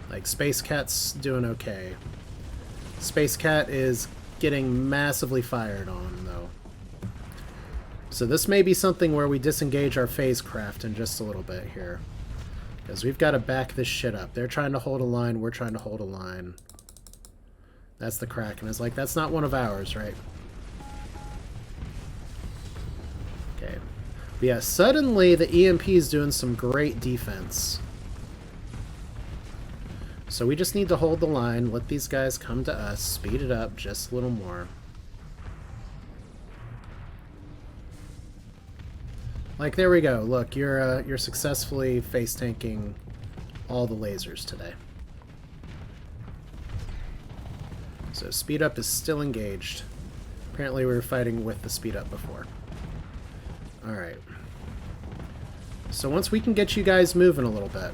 Like, Space Cat's doing okay. Space Cat is getting massively fired on, though. So this may be something where we disengage our phase craft in just a little bit here. Because we've got to back this shit up. They're trying to hold a line, we're trying to hold a line. That's the Kraken. It's like, that's not one of ours, right? Okay. But yeah, suddenly the EMP is doing some great defense. So we just need to hold the line, let these guys come to us, speed it up just a little more. Like, there we go. Look, you're successfully face tanking all the lasers today. So speed up is still engaged. Apparently we were fighting with the speed up before. Alright. So once we can get you guys moving a little bit,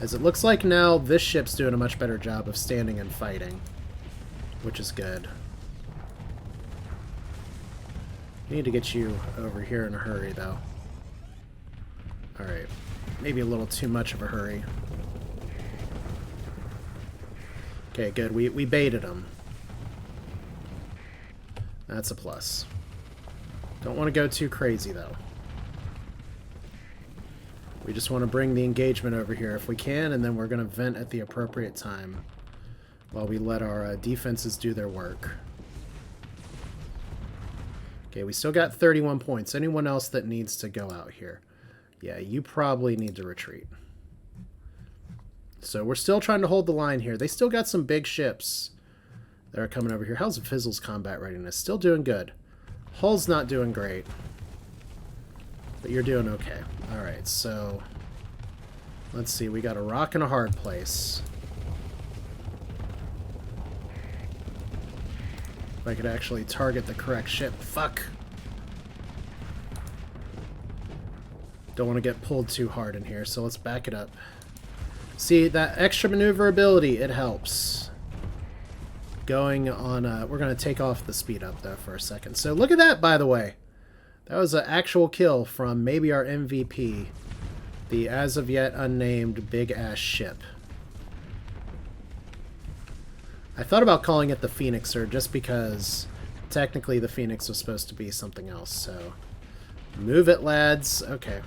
as it looks like now this ship's doing a much better job of standing and fighting, which is good. We need to get you over here in a hurry, though. Alright. Maybe a little too much of a hurry. Okay, good. We baited them. That's a plus. Don't want to go too crazy, though. We just want to bring the engagement over here if we can, and then we're going to vent at the appropriate time while we let our defenses do their work. Okay, we still got 31 points. Anyone else that needs to go out here? Yeah, you probably need to retreat. So we're still trying to hold the line here. They still got some big ships that are coming over here. How's Fizzle's combat readiness? Still doing good. Hull's not doing great. But you're doing okay. Alright, so let's see. We got a rock and a hard place. I could actually target the correct ship. Fuck! Don't want to get pulled too hard in here, so let's back it up. See, that extra maneuverability, it helps. Going on, we're going to take off the speed up, though, for a second. So look at that, by the way. That was an actual kill from maybe our MVP, the as-of-yet unnamed big-ass ship. I thought about calling it the Phoenixer, just because technically the Phoenix was supposed to be something else, so... Move it, lads. Okay.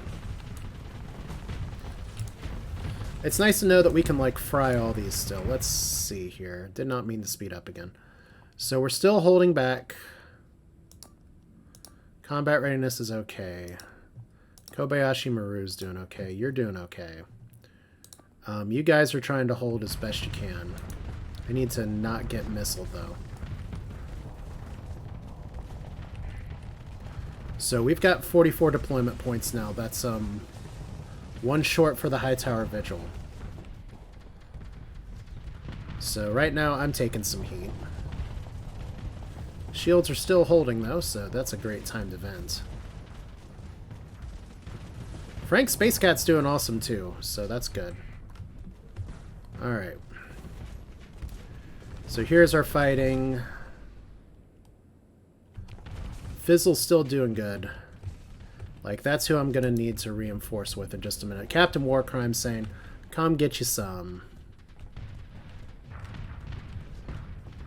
It's nice to know that we can, like, fry all these still. Let's see here. Did not mean to speed up again. So we're still holding back. Combat readiness is okay. Kobayashi Maru's doing okay. You're doing okay. You guys are trying to hold as best you can. I need to not get missiled, though. So we've got 44 deployment points now. That's one short for the High Tower Vigil. So right now I'm taking some heat. Shields are still holding though, so that's a great time to vent. Frank Space Cat's doing awesome too, so that's good. Alright. So here's our fighting. Fizzle's still doing good. Like, that's who I'm going to need to reinforce with in just a minute. Captain Warcrime saying, come get you some.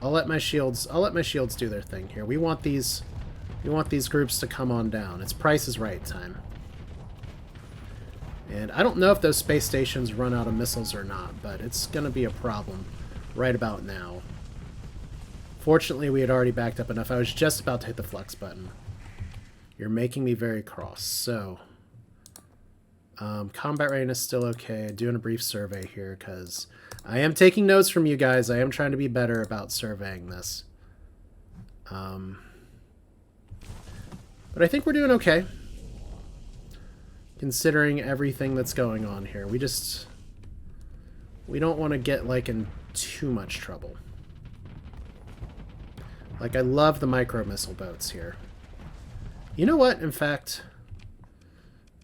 I'll let my shields do their thing here. We want these groups to come on down. It's Price is Right time. And I don't know if those space stations run out of missiles or not, but it's going to be a problem right about now. Fortunately, we had already backed up enough. I was just about to hit the flux button. You're making me very cross. So, combat readiness still okay. Doing a brief survey here because I am taking notes from you guys. I am trying to be better about surveying this. But I think we're doing okay. Considering everything that's going on here. We don't want to get, like, in too much trouble. Like, I love the micro-missile boats here. You know what? In fact,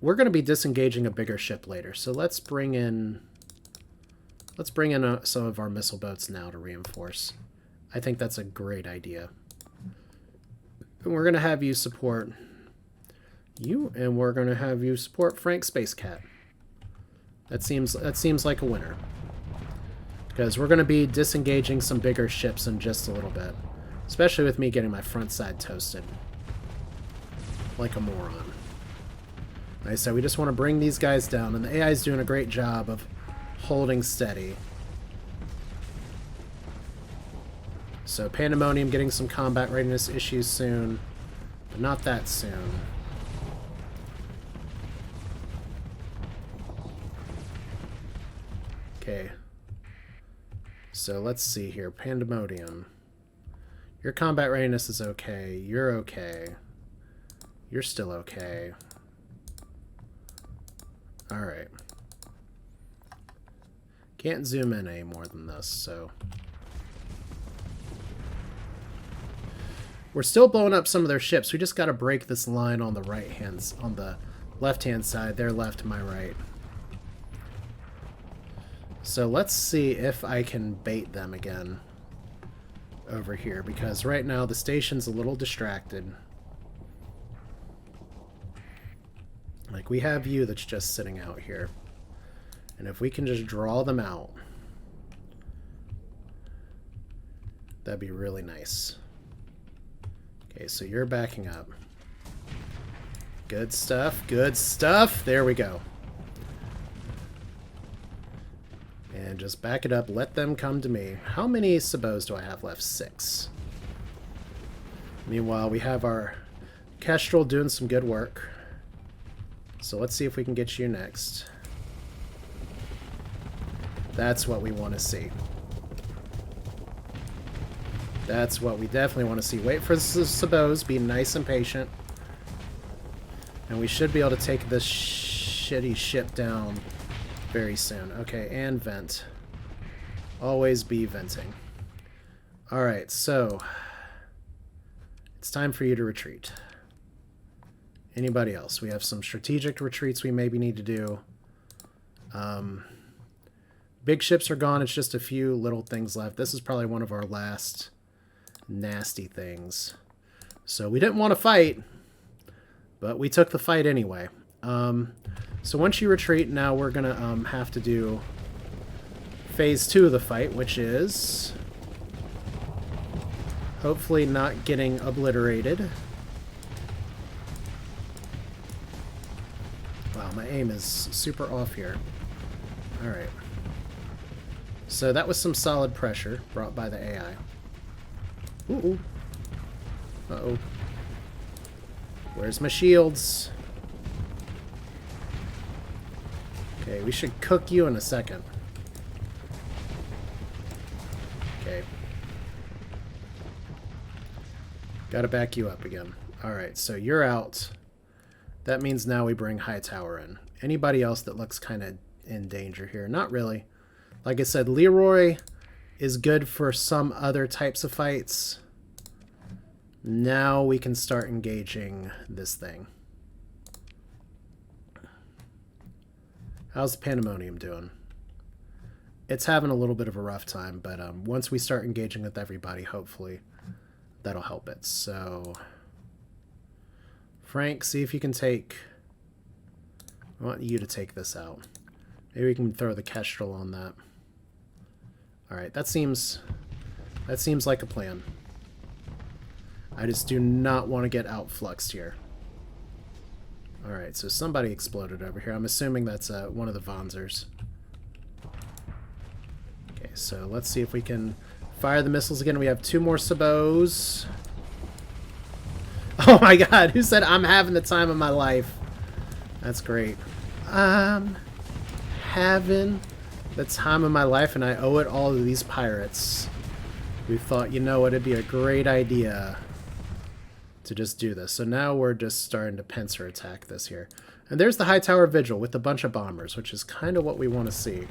we're going to be disengaging a bigger ship later. So let's bring in some of our missile boats now to reinforce. I think that's a great idea. And we're going to have you support you, and we're going to have you support Frank Space Cat. That seems like a winner. Because we're going to be disengaging some bigger ships in just a little bit. Especially with me getting my front side toasted. Like a moron. Like I said, we just want to bring these guys down, and the AI is doing a great job of holding steady. So Pandemonium getting some combat readiness issues soon, but not that soon. Okay. So let's see here. Pandemonium. Your combat readiness is okay. You're okay. You're still okay. Alright. Can't zoom in any more than this, so... We're still blowing up some of their ships. We just gotta break this line on the on the left-hand side. Their left, my right. So let's see if I can bait them again over here, because right now the station's a little distracted. Like, we have you that's just sitting out here. And if we can just draw them out, that'd be really nice. Okay, so you're backing up. Good stuff, good stuff. There we go. And just back it up. Let them come to me. How many sabots do I have left? 6. Meanwhile, we have our Kestrel doing some good work. So let's see if we can get you next. That's what we want to see. That's what we definitely want to see. Wait for the sabots. Be nice and patient. And we should be able to take this shitty ship down very soon. Okay, and vent. Always be venting. Alright, so... It's time for you to retreat. Anybody else? We have some strategic retreats we maybe need to do. Big ships are gone. It's just a few little things left. This is probably one of our last nasty things. So we didn't want to fight, but we took the fight anyway. So once you retreat, now we're going to have to do phase 2 of the fight, which is hopefully not getting obliterated. Wow, my aim is super off here. Alright. So that was some solid pressure brought by the AI. Ooh. Uh-oh. Where's my shields? Okay, we should cook you in a second. Okay. Gotta back you up again. Alright, so you're out. That means now we bring Hightower in. Anybody else that looks kind of in danger here? Not really. Like I said, Leroy is good for some other types of fights. Now we can start engaging this thing. How's the Pandemonium doing? It's having a little bit of a rough time, but once we start engaging with everybody, hopefully that'll help it. So, Frank, see if you can take... I want you to take this out. Maybe we can throw the Kestrel on that. Alright, that seems like a plan. I just do not want to get outfluxed here. Alright, so somebody exploded over here. I'm assuming that's one of the Vonzers. Okay, so let's see if we can fire the missiles again. We have 2 more Sabos. Oh my god, who said I'm having the time of my life? That's great. I'm having the time of my life, and I owe it all to these pirates. We thought, you know what, it'd be a great idea to just do this. So now we're just starting to pincer attack this here. And there's the Hightower Vigil with a bunch of bombers, which is kind of what we want to see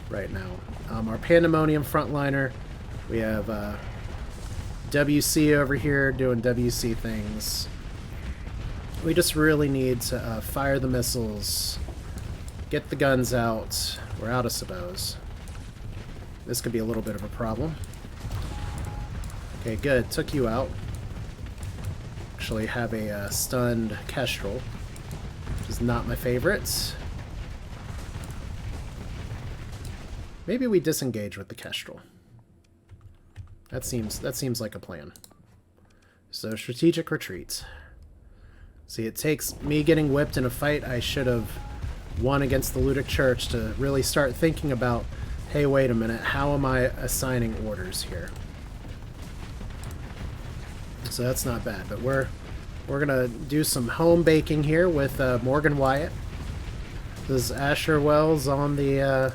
right now. Our Pandemonium frontliner. We have WC over here doing WC things. We just really need to fire the missiles, get the guns out. We're out of Sabos. This could be a little bit of a problem. Okay, good. Took you out. Actually have a stunned Kestrel, which is not my favorite. Maybe we disengage with the Kestrel. That seems like a plan. So strategic retreat. See, it takes me getting whipped in a fight I should have won against the Ludic Church to really start thinking about, hey, wait a minute, how am I assigning orders here? So that's not bad, but we're gonna do some home baking here with Morgan Wyatt. This is Asher Wells on the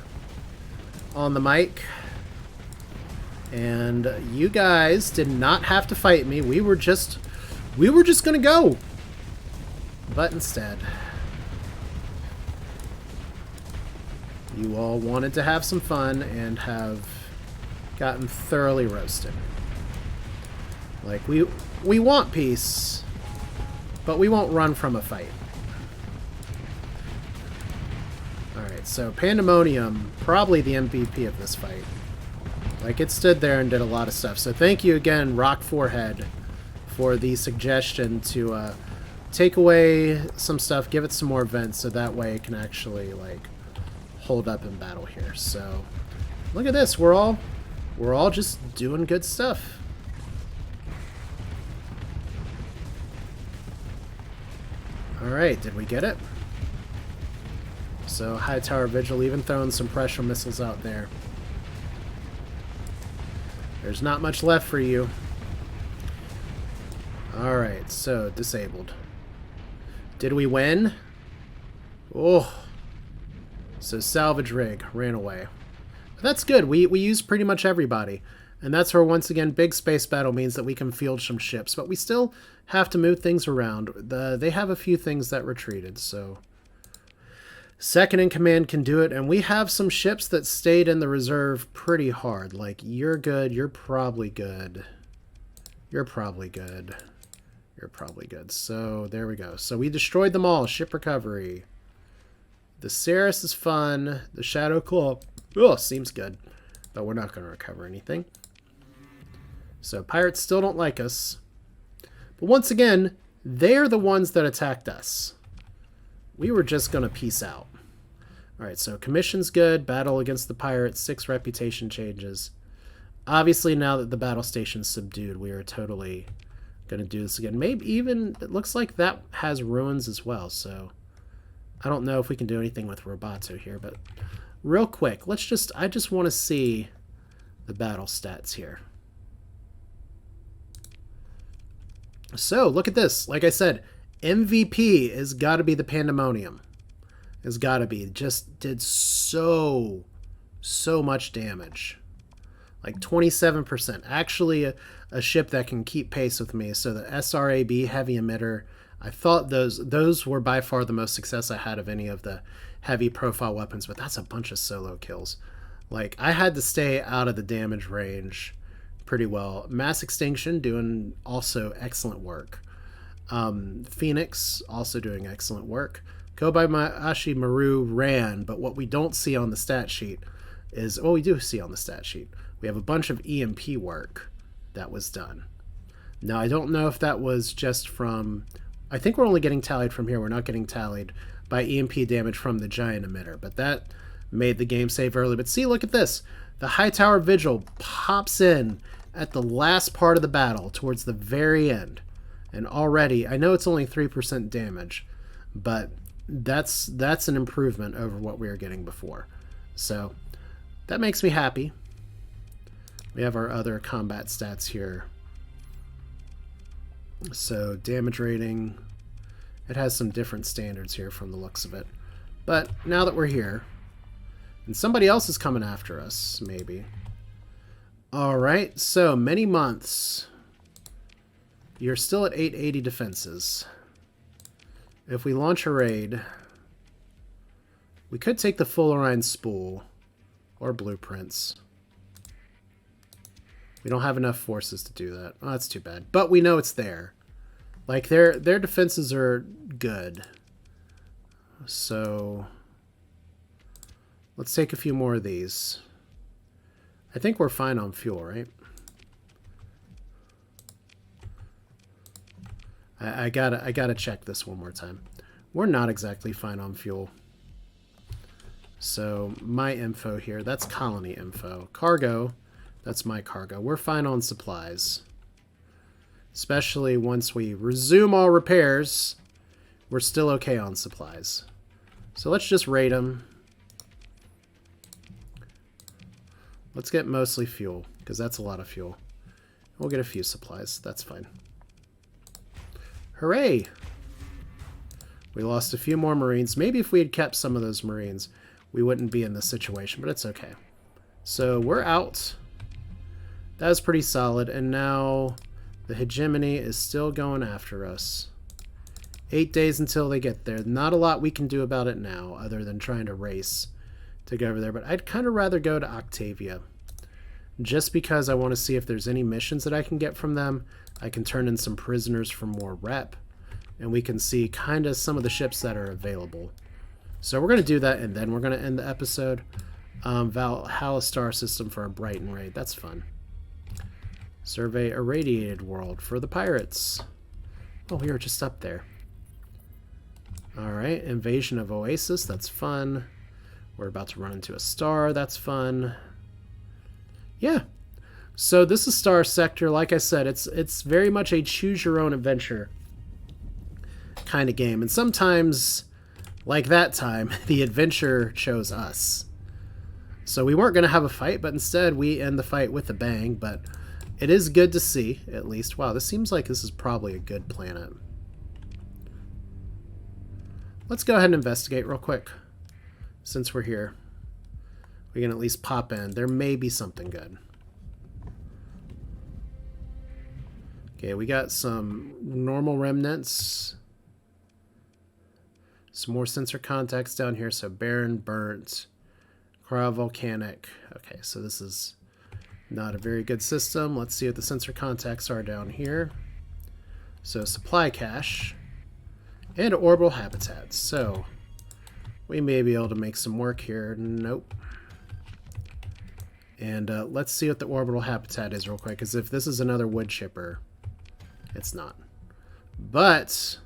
mic, and you guys did not have to fight me. We were just gonna go, but instead, you all wanted to have some fun and have gotten thoroughly roasted. Like, we want peace, but we won't run from a fight. Alright, so Pandemonium, probably the MVP of this fight. Like, it stood there and did a lot of stuff. So thank you again, Rock Forehead, for the suggestion to take away some stuff, give it some more vents, so that way it can actually, like, hold up in battle here. So, look at this, we're all just doing good stuff. Alright, did we get it? So, Hightower Vigil even throwing some pressure missiles out there. There's not much left for you. Alright, so, disabled. Did we win? Oh. So, salvage rig ran away. But that's good. We used pretty much everybody. And that's where, once again, big space battle means that we can field some ships. But we still have to move things around. They have a few things that retreated, so... Second in command can do it, and we have some ships that stayed in the reserve pretty hard. Like, you're good, you're probably good. You're probably good. You're probably good. So there we go. So we destroyed them all. Ship recovery. The Ceres is fun. The Shadow Claw, oh, seems good. But we're not going to recover anything. So pirates still don't like us. But once again, they're the ones that attacked us. We were just going to peace out. Alright, so commission's good. Battle against the pirates. 6 reputation changes. Obviously, now that the battle station's subdued, we are totally going to do this again. Maybe even, it looks like that has ruins as well, so I don't know if we can do anything with Roboto here, but real quick, I just want to see the battle stats here. So, look at this. Like I said, MVP has got to be the Pandemonium. Has got to be. Just did so much damage. Like 27%. Actually, a ship that can keep pace with me. So the SRAB heavy emitter, I thought those were by far the most success I had of any of the heavy profile weapons, but that's a bunch of solo kills. Like, I had to stay out of the damage range pretty well. Mass Extinction doing also excellent work. Phoenix also doing excellent work. Kobayashi Maru ran, but what we don't see on the stat sheet is, well, we do see on the stat sheet, we have a bunch of EMP work that was done. Now, I don't know if that was just from, I think we're only getting tallied from here. We're not getting tallied by EMP damage from the giant emitter, but that made the game save early. But see, look at this. The High Tower Vigil pops in at the last part of the battle towards the very end. And already, I know it's only 3% damage, but that's an improvement over what we were getting before. So that makes me happy. We have our other combat stats here. So damage rating, it has some different standards here from the looks of it. But now that we're here, and somebody else is coming after us, maybe. Alright, so many months. You're still at 880 defenses. If we launch a raid, we could take the Full Orion Spool or blueprints. We don't have enough forces to do that. Oh, that's too bad. But we know it's there. Like, their defenses are good. So let's take a few more of these. I think we're fine on fuel, right? I gotta check this one more time. We're not exactly fine on fuel. So my info here, that's colony info. Cargo, that's my cargo. We're fine on supplies. Especially once we resume all repairs, we're still okay on supplies. So let's just rate them. Let's get mostly fuel, because that's a lot of fuel. We'll get a few supplies. That's fine. Hooray! We lost a few more Marines. Maybe if we had kept some of those Marines, we wouldn't be in this situation, but it's okay. So we're out. That was pretty solid, and now the hegemony is still going after us. 8 days until they get there. Not a lot we can do about it now, other than trying to race to go over there, but I'd kind of rather go to Octavia. Just because I want to see if there's any missions that I can get from them. I can turn in some prisoners for more rep, and we can see kind of some of the ships that are available. So we're going to do that, and then we're going to end the episode. Valhalla Star System for a Brighton raid. That's fun. Survey Irradiated World for the pirates. Oh, we were just up there. Alright, Invasion of Oasis. That's fun. We're about to run into a star. That's fun. Yeah. So this is Starsector. Like I said, it's very much a choose-your-own-adventure kind of game. And sometimes, like that time, the adventure chose us. So we weren't going to have a fight, but instead we end the fight with a bang. But it is good to see, at least. Wow, this seems like this is probably a good planet. Let's go ahead and investigate real quick. Since we're here, we can at least pop in. There may be something good. Okay, we got some normal remnants. Some more sensor contacts down here. So barren, burnt, cryovolcanic. Okay, so this is Not a very good system. Let's see what the sensor contacts are down here. So supply cache and orbital habitats. So we may be able to make some work here. Nope. And let's see what the orbital habitat is real quick, because if this is another wood chipper, it's not. But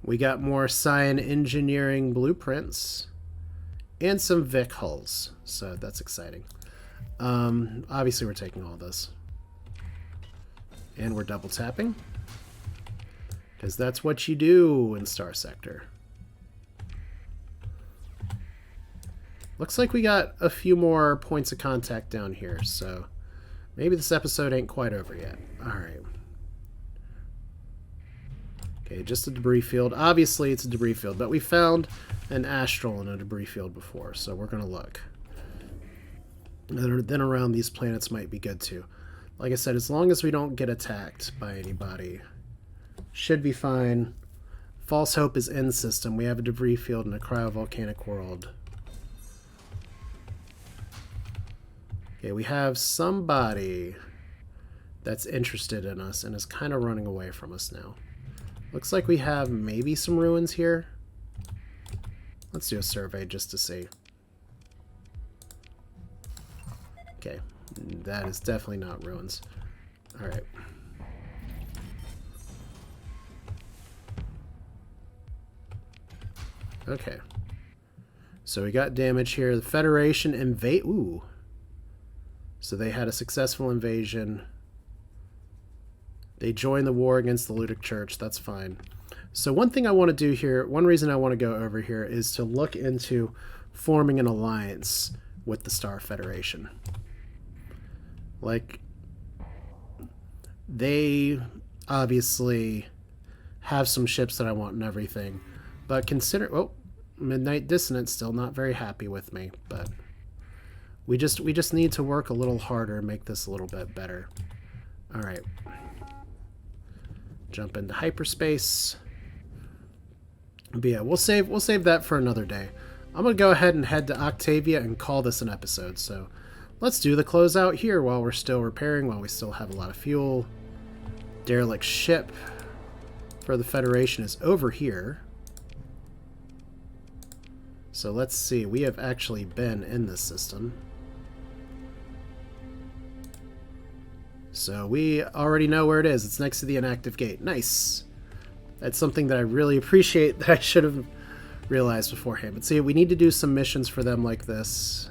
we got more Cyan engineering blueprints and some VIC hulls, so that's exciting. Obviously we're taking all this. And we're double tapping, because that's what you do in Starsector. Looks like we got a few more points of contact down here, so maybe this episode ain't quite over yet. Alright. Okay, just a debris field. Obviously it's a debris field, but we found an astral in a debris field before, so we're going to look. Then around these planets might be good too. Like I said, as long as we don't get attacked by anybody, should be fine. False Hope is in system. We have a debris field in a cryovolcanic world. Okay, we have somebody that's interested in us and is kind of running away from us now. Looks like we have maybe some ruins here. Let's do a survey just to see. Okay, that is definitely not ruins. Alright. Okay. So we got damage here. The Federation invade. Ooh. So they had a successful invasion. They joined the war against the Ludic Church. That's fine. So one thing I want to do here, one reason I want to go over here is to look into forming an alliance with the Star Federation. Like, they obviously have some ships that I want and everything. But consider... Oh, Midnight Dissonance still not very happy with me, but... We just need to work a little harder and make this a little bit better. Alright. Jump into hyperspace. But yeah, we'll save that for another day. I'm gonna go ahead and head to Octavia and call this an episode. So let's do the closeout here while we're still repairing, while we still have a lot of fuel. Derelict ship for the Federation is over here. So let's see. We have actually been in this system. So we already know where it is. It's next to the inactive gate. Nice. That's something that I really appreciate that I should have realized beforehand. But see, we need to do some missions for them like this.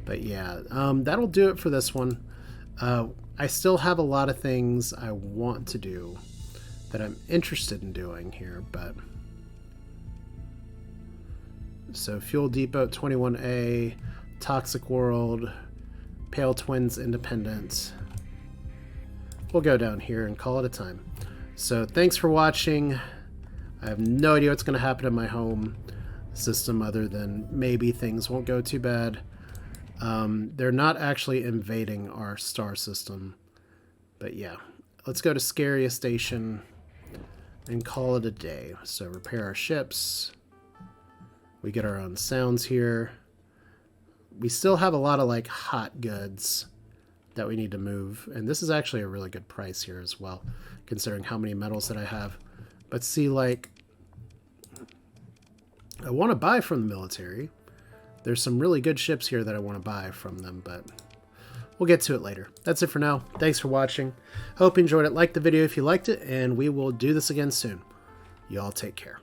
But yeah, that'll do it for this one. I still have a lot of things I want to do that I'm interested in doing here, but... So Fuel Depot 21A, Toxic World, Pale Twins Independent. We'll go down here and call it a time. So thanks for watching. I have no idea what's going to happen in my home system other than maybe things won't go too bad. They're not actually invading our star system. But yeah, let's go to Scaria Station and call it a day. So repair our ships. We get our own sounds here. We still have a lot of like hot goods that we need to move. And this is actually a really good price here as well, considering how many metals that I have. But see, like, I want to buy from the military. There's some really good ships here that I want to buy from them, but we'll get to it later. That's it for now. Thanks for watching. Hope you enjoyed it. Like the video if you liked it, and we will do this again soon. You all take care.